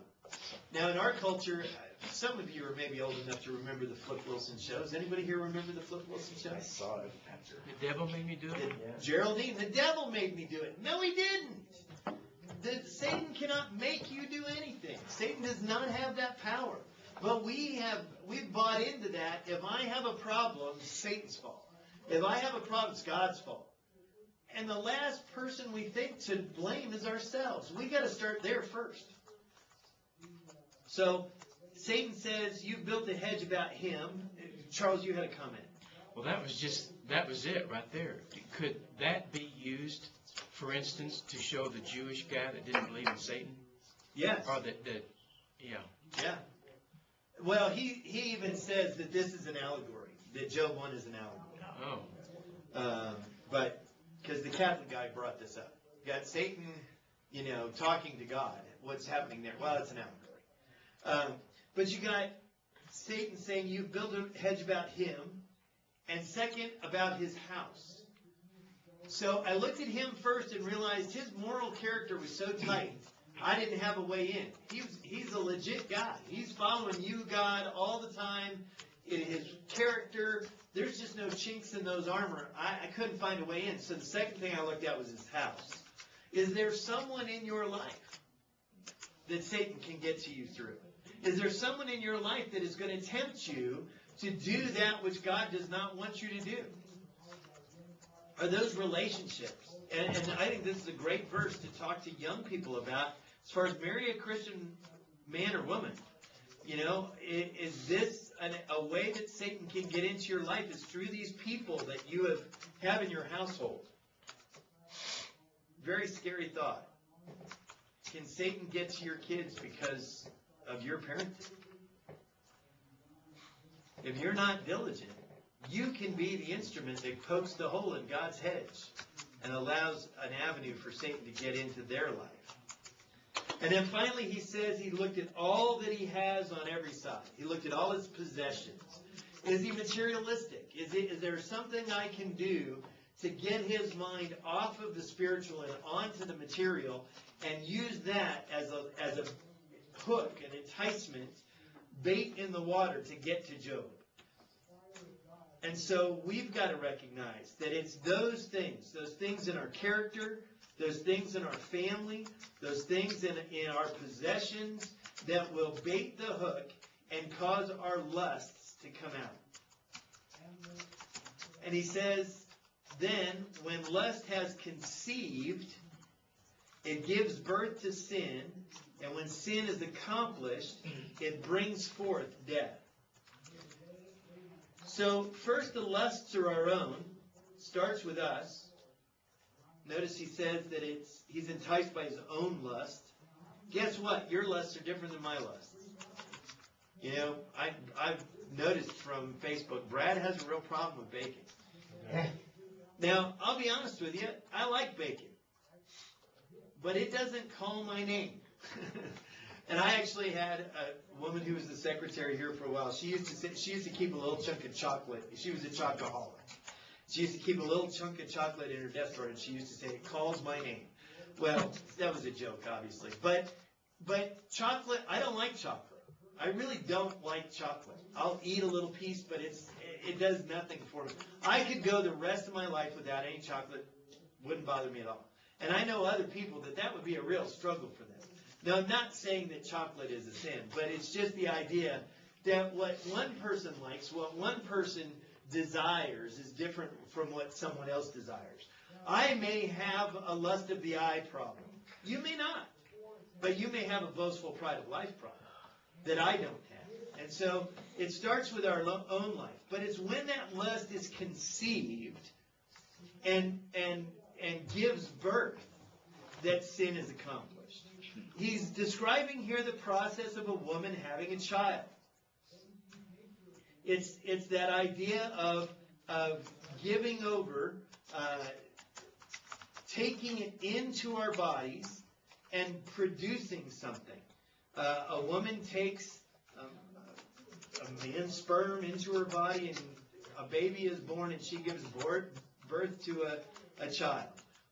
Now, in our culture, some of you are maybe old enough to remember the Flip Wilson shows. Anybody here remember the Flip Wilson I shows? saw it after. The devil made me do it. Yeah. Geraldine, the devil made me do it. No, he didn't. Satan cannot make you do anything. Satan does not have that power. But we've bought into that. If I have a problem, it's Satan's fault. If I have a problem, it's God's fault. And the last person we think to blame is ourselves. We got to start there first. So Satan says, you've built a hedge about him. Charles, you had a comment. Well, that was it right there. Could that be used, for instance, to show the Jewish guy that didn't believe in Satan? Yes. Or yeah. Yeah. Well, he even says that this is an allegory, that Job 1 is an allegory. Oh. But because the Catholic guy brought this up. You got Satan, talking to God. What's happening there? Well, it's an allegory. But you got Satan saying you've built a hedge about him, and second, about his house. So I looked at him first and realized his moral character was so tight, I didn't have a way in. He's a legit guy. He's following you, God, all the time. In his character, there's just no chinks in those armor. I couldn't find a way in. So the second thing I looked at was his house. Is there someone in your life that Satan can get to you through? Is there someone in your life that is going to tempt you to do that which God does not want you to do? Are those relationships? And I think this is a great verse to talk to young people about as far as marry a Christian man or woman. Is this a way that Satan can get into your life is through these people that you have in your household? Very scary thought. Can Satan get to your kids because of your parenting? If you're not diligent, you can be the instrument that pokes the hole in God's hedge and allows an avenue for Satan to get into their life. And then finally he says he looked at all that he has on every side. He looked at all his possessions. Is he materialistic? Is there something I can do to get his mind off of the spiritual and onto the material and use that as a hook, an enticement, bait in the water to get to Job? And so we've got to recognize that it's those things in our character, those things in our family, those things in our possessions that will bait the hook and cause our lusts to come out. And he says, then when lust has conceived, it gives birth to sin, and when sin is accomplished, it brings forth death. So first the lusts are our own, starts with us. Notice he says that he's enticed by his own lust. Guess what? Your lusts are different than my lusts. I've noticed from Facebook, Brad has a real problem with bacon. Yeah. Now, I'll be honest with you, I like bacon. But it doesn't call my name. And I actually had a woman who was the secretary here for a while. She used to keep a little chunk of chocolate. She was a chocoholic. She used to keep a little chunk of chocolate in her desk drawer, and she used to say, "It calls my name." Well, that was a joke, obviously. But chocolate, I don't like chocolate. I really don't like chocolate. I'll eat a little piece, but it does nothing for me. I could go the rest of my life without any chocolate. Wouldn't bother me at all. And I know other people that would be a real struggle for them. Now, I'm not saying that chocolate is a sin, but it's just the idea that what one person likes, what one person desires is different from what someone else desires. I may have a lust of the eye problem. You may not. But you may have a boastful pride of life problem that I don't have. And so it starts with our own life. But it's when that lust is conceived and gives birth that sin is accomplished. He's describing here the process of a woman having a child. It's that idea of giving over, taking it into our bodies and producing something. A woman takes a man's sperm into her body, and a baby is born, and she gives birth to a child.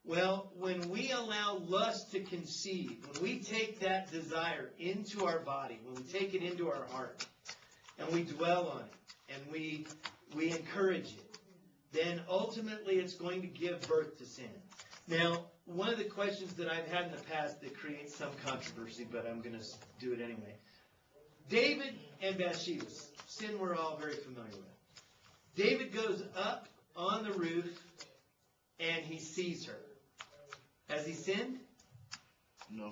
Well, when we allow lust to conceive, when we take that desire into our body, when we take it into our heart, and we dwell on it, and we encourage it, then ultimately it's going to give birth to sin. Now, one of the questions that I've had in the past that creates some controversy, but I'm going to do it anyway. David and Bathsheba, sin we're all very familiar with. David goes up on the roof and he sees her. Has he sinned? No.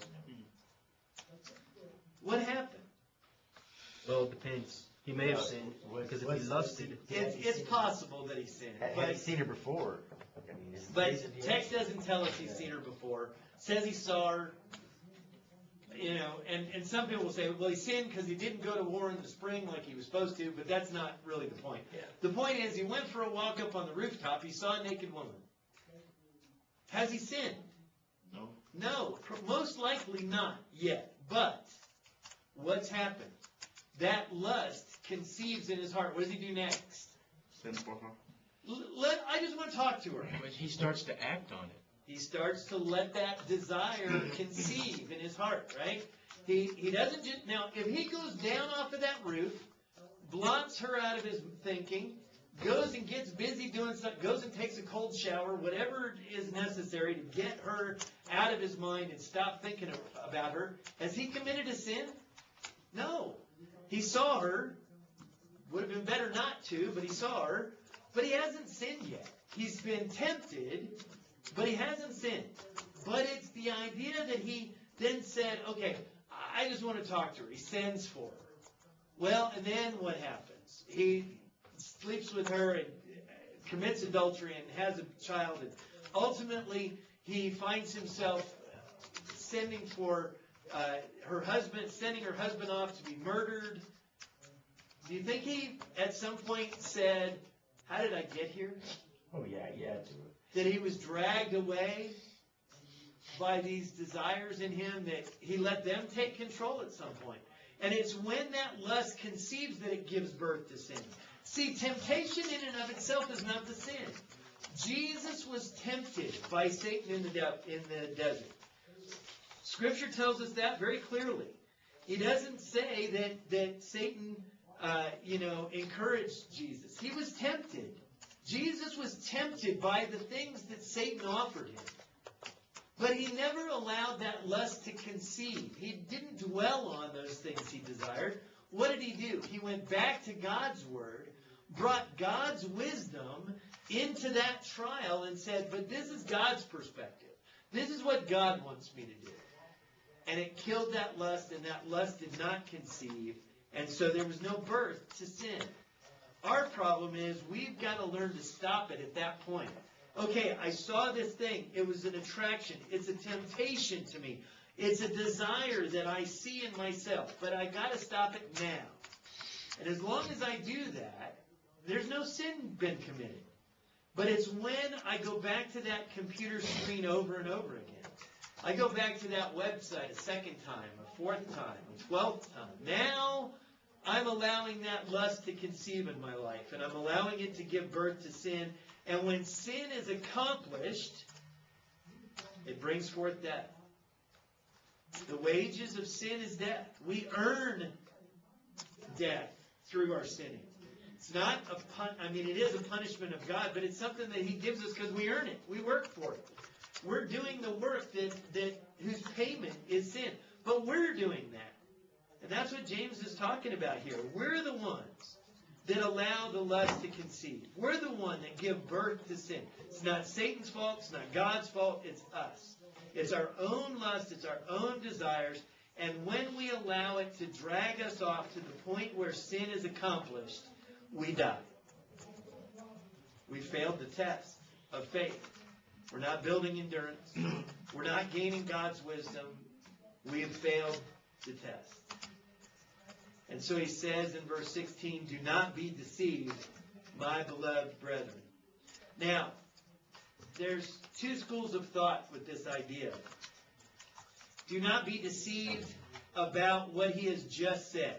What happened? Well, it depends. He may have sinned, because if he lusted, It's possible that he sinned. Had he seen her before? I mean, is the But reason he- text doesn't tell us he's seen her before. Says he saw her, and some people will say, well, he sinned because he didn't go to war in the spring like he was supposed to, but that's not really the point. Yeah. The point is, he went for a walk up on the rooftop, he saw a naked woman. Has he sinned? No. No, most likely not yet. But what's happened? That lust conceives in his heart. What does he do next? Send for her. I just want to talk to her. But he starts to act on it. He starts to let that desire conceive in his heart, right? He doesn't just, now, if he goes down off of that roof, blots her out of his thinking, goes and gets busy doing stuff, goes and takes a cold shower, whatever is necessary to get her out of his mind and stop thinking about her, has he committed a sin? No. He saw her. Would have been better not to, but he saw her. But he hasn't sinned yet. He's been tempted, but he hasn't sinned. But it's the idea that he then said, okay, I just want to talk to her. He sends for her. Well, and then what happens? He sleeps with her and commits adultery and has a child. And ultimately, he finds himself sending for her husband, sending her husband off to be murdered. Do you think he, at some point, said, how did I get here? Oh, yeah, yeah. That he was dragged away by these desires in him, that he let them take control at some point. And it's when that lust conceives that it gives birth to sin. See, temptation in and of itself is not the sin. Jesus was tempted by Satan in the desert. Scripture tells us that very clearly. He doesn't say that Satan encouraged Jesus. He was tempted. Jesus was tempted by the things that Satan offered him. But he never allowed that lust to conceive. He didn't dwell on those things he desired. What did he do? He went back to God's word, brought God's wisdom into that trial and said, but this is God's perspective. This is what God wants me to do. And it killed that lust, and that lust did not conceive. And so there was no birth to sin. Our problem is we've got to learn to stop it at that point. Okay, I saw this thing. It was an attraction. It's a temptation to me. It's a desire that I see in myself. But I got to stop it now. And as long as I do that, there's no sin been committed. But it's when I go back to that computer screen over and over again. I go back to that website a second time, a fourth time, a 12th time. Now I'm allowing that lust to conceive in my life, and I'm allowing it to give birth to sin. And when sin is accomplished, it brings forth death. The wages of sin is death. We earn death through our sinning. It's not it is a punishment of God, but it's something that He gives us because we earn it. We work for it. We're doing the work that whose payment is sin. But we're doing that. And that's what James is talking about here. We're the ones that allow the lust to conceive. We're the one that give birth to sin. It's not Satan's fault. It's not God's fault. It's us. It's our own lust. It's our own desires. And when we allow it to drag us off to the point where sin is accomplished, we die. We failed the test of faith. We're not building endurance. We're not gaining God's wisdom. We have failed the test. And so he says in verse 16, do not be deceived, my beloved brethren. Now, there's two schools of thought with this idea. Do not be deceived about what he has just said.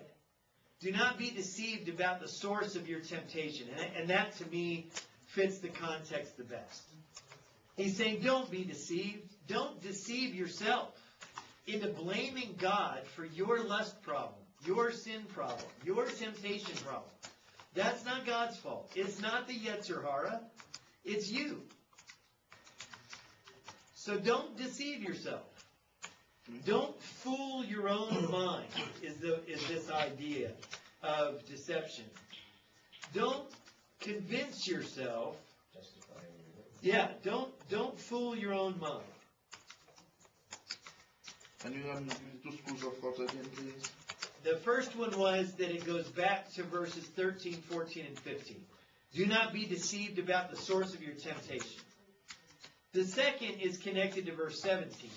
Do not be deceived about the source of your temptation. And that, to me, fits the context the best. He's saying, don't be deceived. Don't deceive yourself into blaming God for your lust problem, your sin problem, your temptation problem. That's not God's fault. It's not the Yetzer Hara. It's you. So don't deceive yourself. Don't fool your own mind, is this idea of deception. Don't convince yourself. Yeah, don't fool your own mind. And you have two schools of thought again, please? The first one was that it goes back to verses 13, 14, and 15. Do not be deceived about the source of your temptation. The second is connected to verse 17.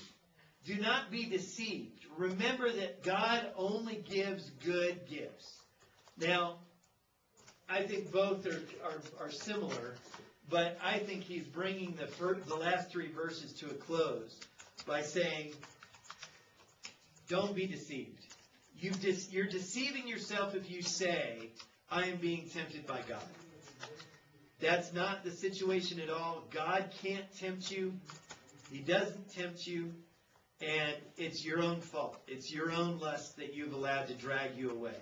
Do not be deceived. Remember that God only gives good gifts. Now, I think both are similar, but I think he's bringing the last three verses to a close by saying, don't be deceived. You're deceiving yourself if you say, I am being tempted by God. That's not the situation at all. God can't tempt you. He doesn't tempt you. And it's your own fault. It's your own lust that you've allowed to drag you away.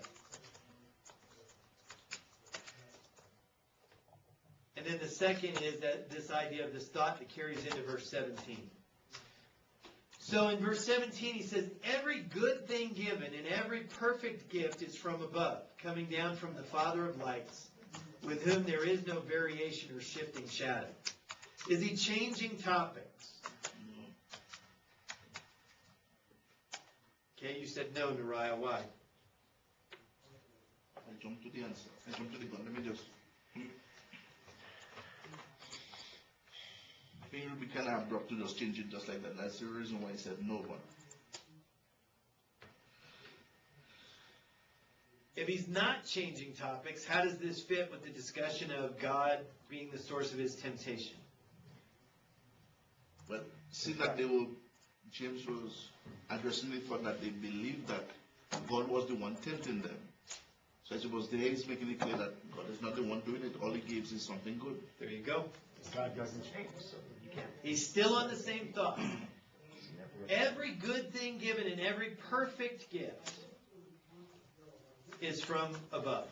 And then the second is that this idea of this thought that carries into verse 17. So in verse 17 he says, every good thing given and every perfect gift is from above, coming down from the Father of lights, with whom there is no variation or shifting shadow. Is he changing topics? Okay, you said no, Nariah. Why? I jumped to the answer. I jumped to the gun. Let me just... I think it would be kind of abrupt to just change it just like that. That's the reason why I said no one. If he's not changing topics, how does this fit with the discussion of God being the source of his temptation? But see that James was addressing the fact that they believed that God was the one tempting them. So I suppose there he's making it clear that God is not the one doing it. All he gives is something good. There you go. God doesn't change, so you can't. He's still on the same thought. Every good thing given and every perfect gift is from above.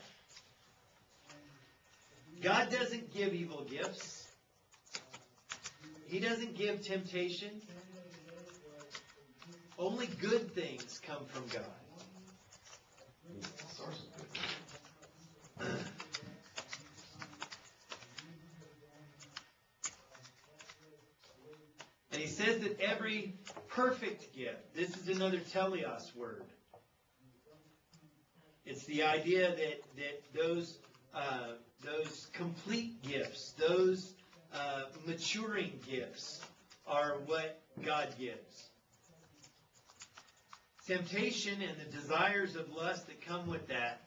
God doesn't give evil gifts. He doesn't give temptation. Only good things come from God. He's the source of good. And he says that every perfect gift, this is another teleos word. It's the idea that those complete gifts, those maturing gifts are what God gives. Temptation and the desires of lust that come with that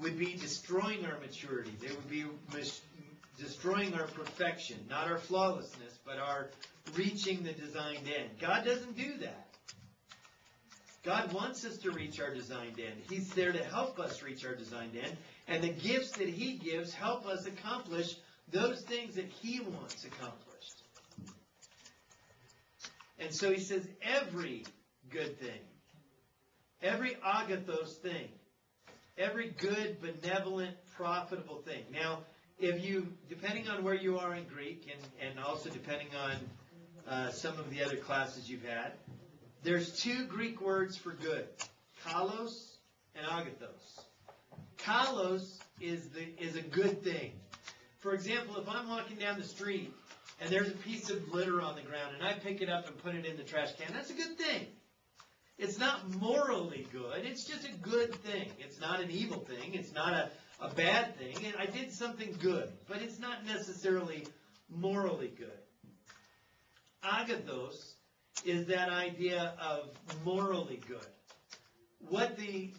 would be destroying our maturity. They would be destroying our perfection, not our flawlessness, but our reaching the designed end. God doesn't do that. God wants us to reach our designed end. He's there to help us reach our designed end. And the gifts that he gives help us accomplish those things that he wants accomplished. And so he says every good thing, every agathos thing, every good, benevolent, profitable thing. Now, if you, depending on where you are in Greek, and also depending on some of the other classes you've had, there's two Greek words for good, kalos and agathos. Kalos is a good thing. For example, if I'm walking down the street and there's a piece of litter on the ground and I pick it up and put it in the trash can, that's a good thing. It's not morally good. It's just a good thing. It's not an evil thing. It's not a bad thing. And I did something good, but it's not necessarily morally good. Agathos is that idea of morally good. What the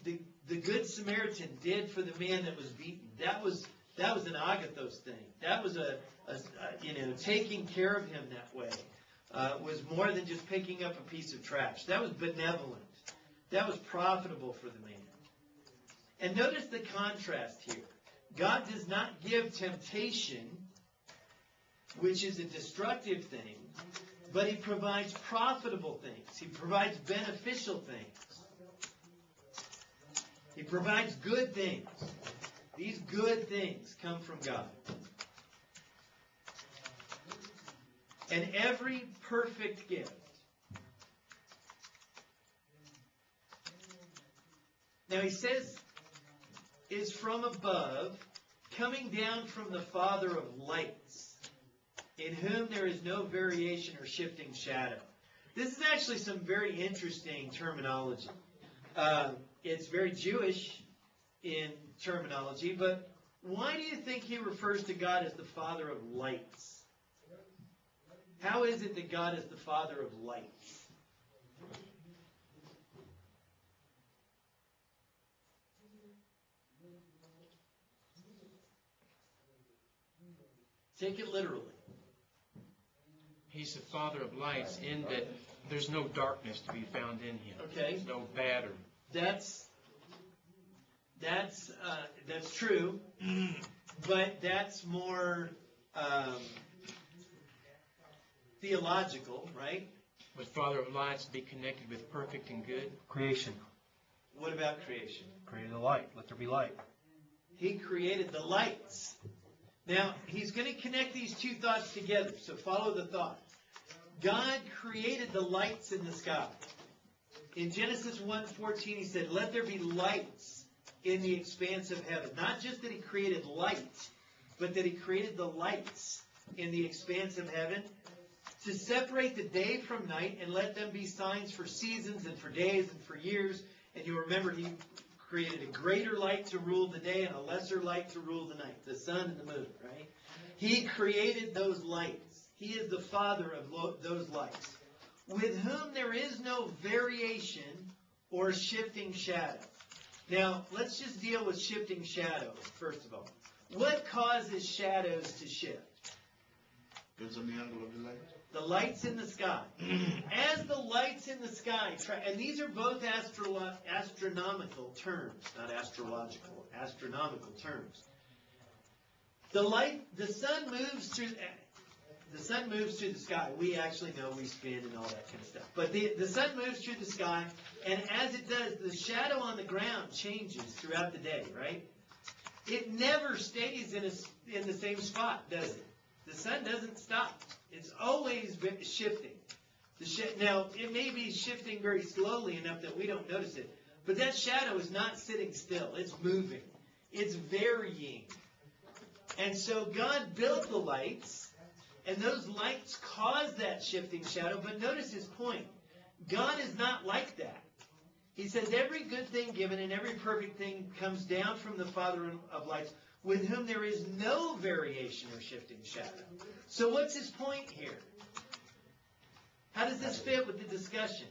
Good Samaritan did for the man that was beaten, that was an agathos thing. That was taking care of him that way. Was more than just picking up a piece of trash. That was benevolent. That was profitable for the man. And notice the contrast here. God does not give temptation, which is a destructive thing, but He provides profitable things. He provides beneficial things. He provides good things. These good things come from God. And every perfect gift. Now he says, is from above, coming down from the Father of lights, in whom there is no variation or shifting shadow. This is actually some very interesting terminology. It's very Jewish in terminology, but why do you think he refers to God as the Father of lights? How is it that God is the Father of lights? Take it literally. He's the Father of lights in that there's no darkness to be found in Him. Okay. There's no bad or... That's true, but that's more theological, right? But Father of lights be connected with perfect and good. Creation. What about creation? Created the light. Let there be light. He created the lights. Now, he's going to connect these two thoughts together, so follow the thought. God created the lights in the sky. In Genesis 1:14, he said, let there be lights in the expanse of heaven. Not just that he created light, but that he created the lights in the expanse of heaven to separate the day from night and let them be signs for seasons and for days and for years. And you remember he created a greater light to rule the day and a lesser light to rule the night, the sun and the moon, right? He created those lights. He is the Father of those lights, with whom there is no variation or shifting shadow. Now, let's just deal with shifting shadows, first of all. What causes shadows to shift? Depends on the angle of the light. The lights in the sky. As the lights in the sky, and these are both astronomical terms, not astrological, astronomical terms. The sun moves through the sky. We actually know we spin and all that kind of stuff. But the sun moves through the sky, and as it does, the shadow on the ground changes throughout the day, right? It never stays in the same spot, does it? The sun doesn't stop. It's always shifting. Now, it may be shifting very slowly enough that we don't notice it, but that shadow is not sitting still. It's moving. It's varying. And so God built the lights, and those lights cause that shifting shadow. But notice his point. God is not like that. He says every good thing given and every perfect thing comes down from the Father of lights, with whom there is no variation or shifting shadow. So what's his point here? How does this fit with the discussion?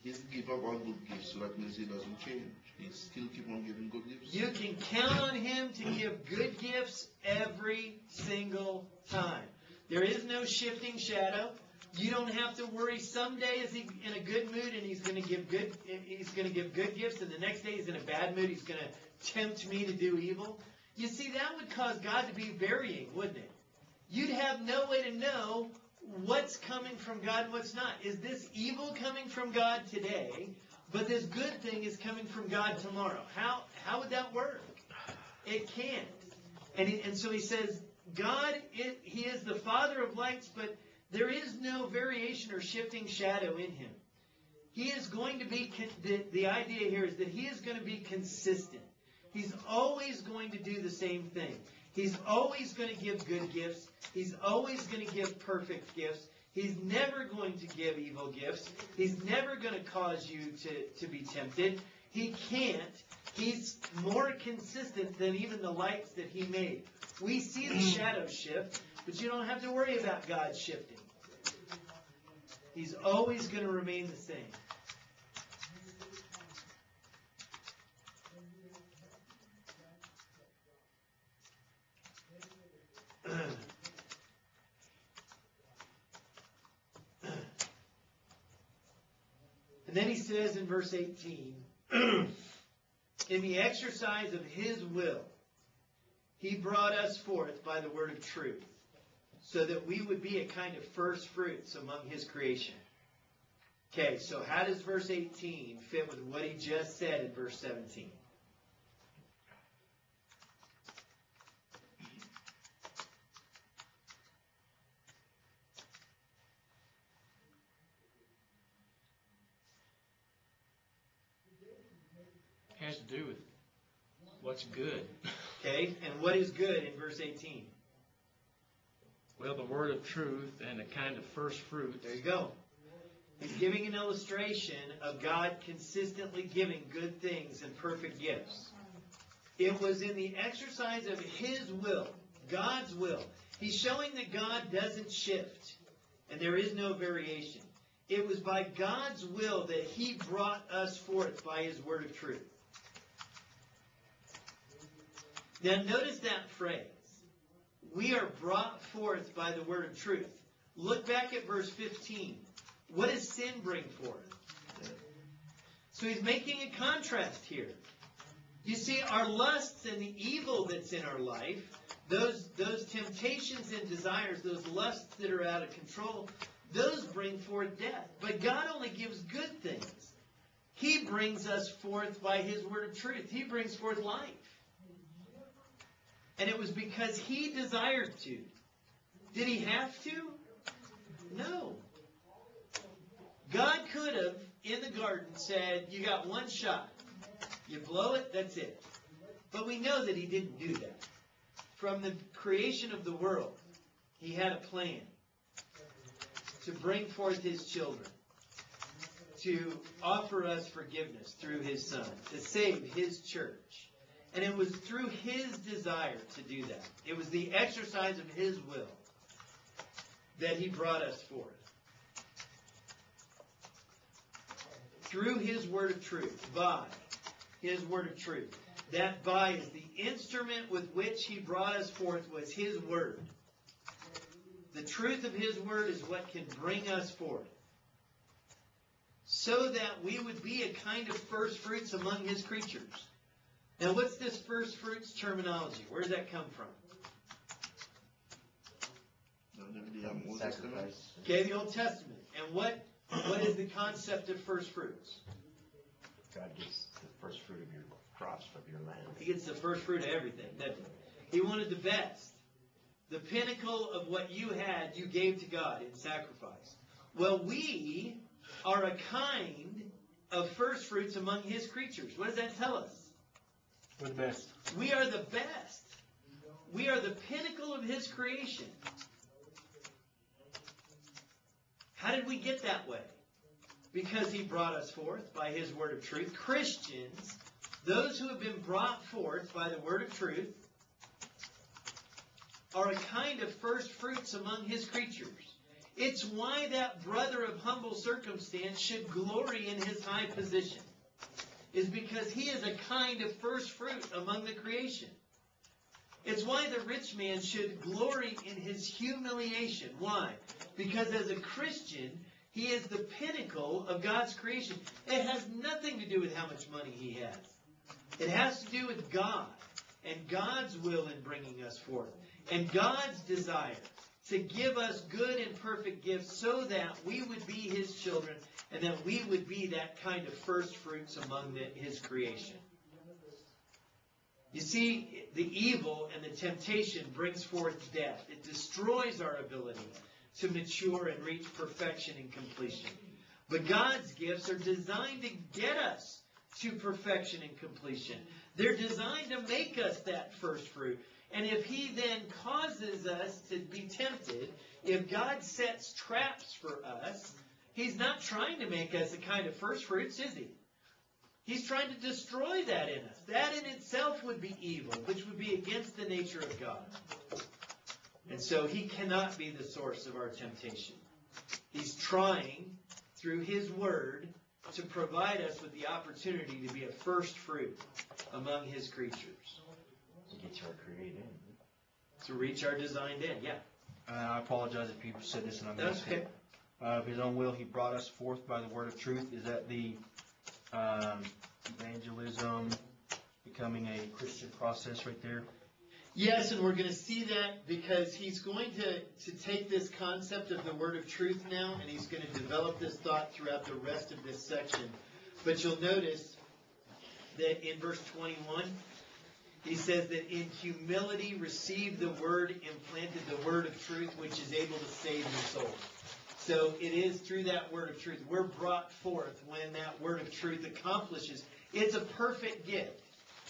He's the giver of all good gifts, so that means he doesn't change. He still keep on giving good gifts. You can count on him to give good gifts every single time. There is no shifting shadow. You don't have to worry. Someday is he in a good mood and he's going to give good gifts, and the next day he's in a bad mood. He's going to tempt me to do evil. You see, that would cause God to be varying, wouldn't it? You'd have no way to know what's coming from God and what's not. Is this evil coming from God today, but this good thing is coming from God tomorrow? How would that work? It can't. And so he says, God, he is the Father of lights, but there is no variation or shifting shadow in him. He is going to be, the idea here is that he is going to be consistent. He's always going to do the same thing. He's always going to give good gifts. He's always going to give perfect gifts. He's never going to give evil gifts. He's never going to cause you to be tempted. He can't. He's more consistent than even the lights that he made. We see the shadow shift, but you don't have to worry about God shifting. He's always going to remain the same. And then he says in verse 18, in the exercise of his will, he brought us forth by the word of truth, so that we would be a kind of first fruits among his creation. Okay, so how does verse 18 fit with what he just said in verse 17? Has to do with what's good. Okay, and what is good in verse 18? Well, the word of truth and a kind of first fruit. There you go. He's giving an illustration of God consistently giving good things and perfect gifts. It was in the exercise of his will, God's will. He's showing that God doesn't shift, and there is no variation. It was by God's will that he brought us forth by his word of truth. Now notice that phrase. We are brought forth by the word of truth. Look back at verse 15. What does sin bring forth? So he's making a contrast here. You see, our lusts and the evil that's in our life, those temptations and desires, those lusts that are out of control, those bring forth death. But God only gives good things. He brings us forth by his word of truth. He brings forth life. And it was because he desired to. Did he have to? No. God could have, in the garden, said, you got one shot. You blow it, that's it. But we know that he didn't do that. From the creation of the world, he had a plan to bring forth his children, to offer us forgiveness through his Son, to save his church. And it was through his desire to do that. It was the exercise of his will that he brought us forth. Through his word of truth, by his word of truth. That by is the instrument with which he brought us forth was his word. The truth of his word is what can bring us forth. So that we would be a kind of first fruits among his creatures. Now, what's this first fruits terminology? Where does that come from? Sacrifice. Okay, the Old Testament. And what is the concept of first fruits? God gets the first fruit of your crops, of your land. He gets the first fruit of everything, doesn't he? He wanted the best. The pinnacle of what you had, you gave to God in sacrifice. Well, we are a kind of first fruits among his creatures. What does that tell us? We're the best. We are the best. We are the pinnacle of his creation. How did we get that way? Because he brought us forth by his word of truth. Christians, those who have been brought forth by the word of truth, are a kind of first fruits among his creatures. It's why that brother of humble circumstance should glory in his high position. Is because he is a kind of first fruit among the creation. It's why the rich man should glory in his humiliation. Why? Because as a Christian, he is the pinnacle of God's creation. It has nothing to do with how much money he has. It has to do with God and God's will in bringing us forth. And God's desire to give us good and perfect gifts so that we would be his children and that we would be that kind of first fruits among his creation. You see, the evil and the temptation brings forth death. It destroys our ability to mature and reach perfection and completion. But God's gifts are designed to get us to perfection and completion. They're designed to make us that first fruit. And if He then causes us to be tempted, if God sets traps for us, He's not trying to make us a kind of first fruits, is He? He's trying to destroy that in us. That in itself would be evil, which would be against the nature of God. And so He cannot be the source of our temptation. He's trying, through His Word, to provide us with the opportunity to be a first fruit among His creatures. To get to our created end. To reach our designed end, yeah. I apologize if you said this and I That's missed okay. it. Of His own will, He brought us forth by the word of truth. Is that the evangelism, becoming a Christian process right there? Yes, and we're going to see that because He's going to take this concept of the word of truth now, and He's going to develop this thought throughout the rest of this section. But you'll notice that in verse 21, He says that in humility receive the word, implanted the word of truth, which is able to save your soul. So it is through that word of truth. We're brought forth when that word of truth accomplishes. It's a perfect gift.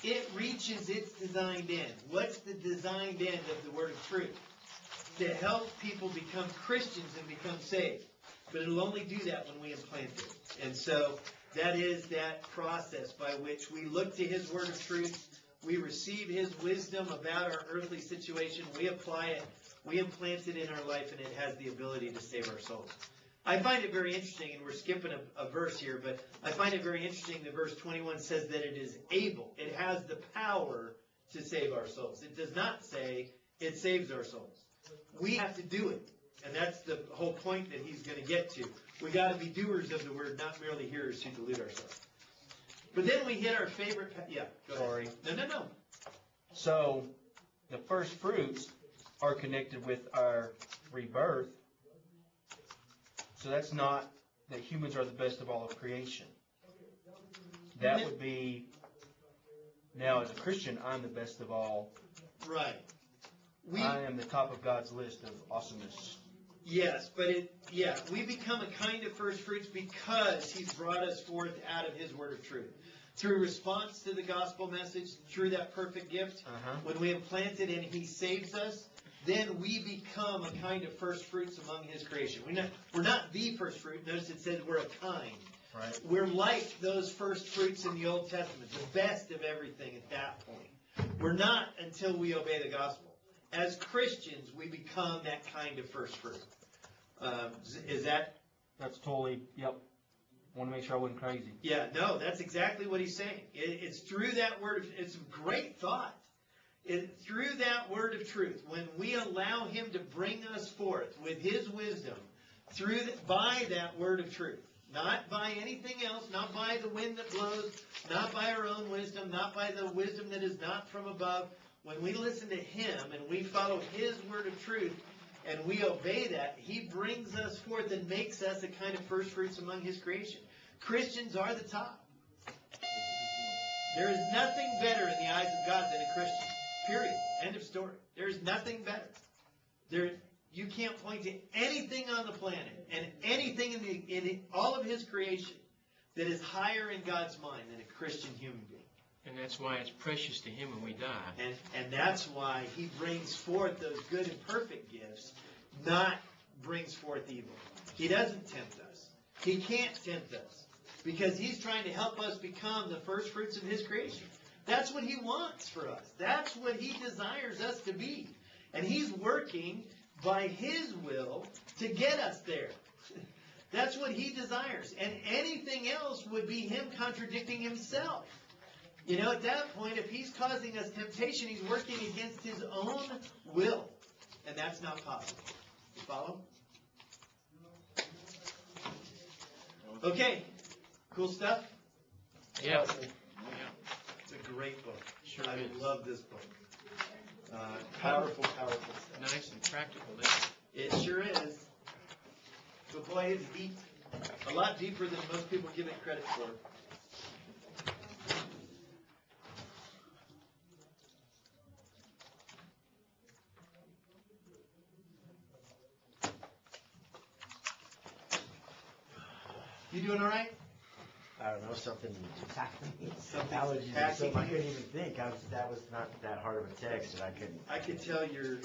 It reaches its designed end. What's the designed end of the word of truth? To help people become Christians and become saved. But it'll only do that when we implant it. And so that is that process by which we look to His word of truth. We receive His wisdom about our earthly situation. We apply it. We implant it in our life, and it has the ability to save our souls. I find it very interesting, and we're skipping a verse here, but I find it very interesting that verse 21 says that it is able. It has the power to save our souls. It does not say it saves our souls. We have to do it, and that's the whole point that he's going to get to. We got to be doers of the word, not merely hearers who delude ourselves. But then we hit our favorite. Yeah, go ahead. Sorry. No. So, the first fruits are connected with our rebirth. So that's not that humans are the best of all of creation. That would be, now as a Christian, I'm the best of all. Right. I am the top of God's list of awesomeness. Yes, but we become a kind of first fruits because He's brought us forth out of His word of truth. Through response to the gospel message, through that perfect gift, when we implant it and He saves us, then we become a kind of first fruits among His creation. We're not the first fruit. Notice it says we're a kind. Right. We're like those first fruits in the Old Testament, the best of everything at that point. We're not until we obey the gospel. As Christians, we become that kind of first fruit. Is that? That's totally, yep. I want to make sure I wasn't crazy. Yeah, no, that's exactly what he's saying. It's through that word. It's a great thought. Through that word of truth, when we allow Him to bring us forth with His wisdom, by that word of truth, not by anything else, not by the wind that blows, not by our own wisdom, not by the wisdom that is not from above. When we listen to Him and we follow His word of truth and we obey that, He brings us forth and makes us a kind of first fruits among His creation. Christians are the top. There is nothing better in the eyes of God than a Christian. Period. End of story. There is nothing better. You can't point to anything on the planet and anything in all of His creation that is higher in God's mind than a Christian human being. And that's why it's precious to Him when we die. And that's why He brings forth those good and perfect gifts, not brings forth evil. He doesn't tempt us. He can't tempt us because He's trying to help us become the first fruits of His creation. That's what He wants for us. That's what He desires us to be. And He's working by His will to get us there. That's what He desires. And anything else would be Him contradicting Himself. You know, at that point, if He's causing us temptation, He's working against His own will. And that's not possible. You follow? Okay. Cool stuff? Yeah. It's a great book. Sure I is. love this book. Powerful stuff. Nice and practical, isn't it? It sure is. But boy, it's deep. A lot deeper than most people give it credit for. You doing all right? I don't know, something attacking me. Something's Allergies or attacking something. I you? couldn't even think. That was not that hard of a text, and I couldn't. I could tell you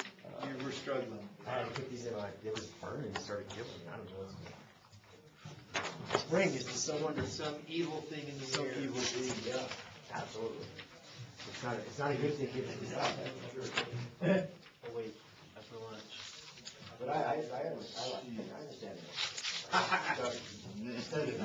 were struggling. I had to put these in my. It was burning. It started killing me. I don't know. Spring is just so wonderful. Some evil thing in the So air. evil thing. Yeah, absolutely. It's not a good thing if it's not. That's for sure. Oh, wait, that's for lunch. But I understand it. I understand it. I understand it.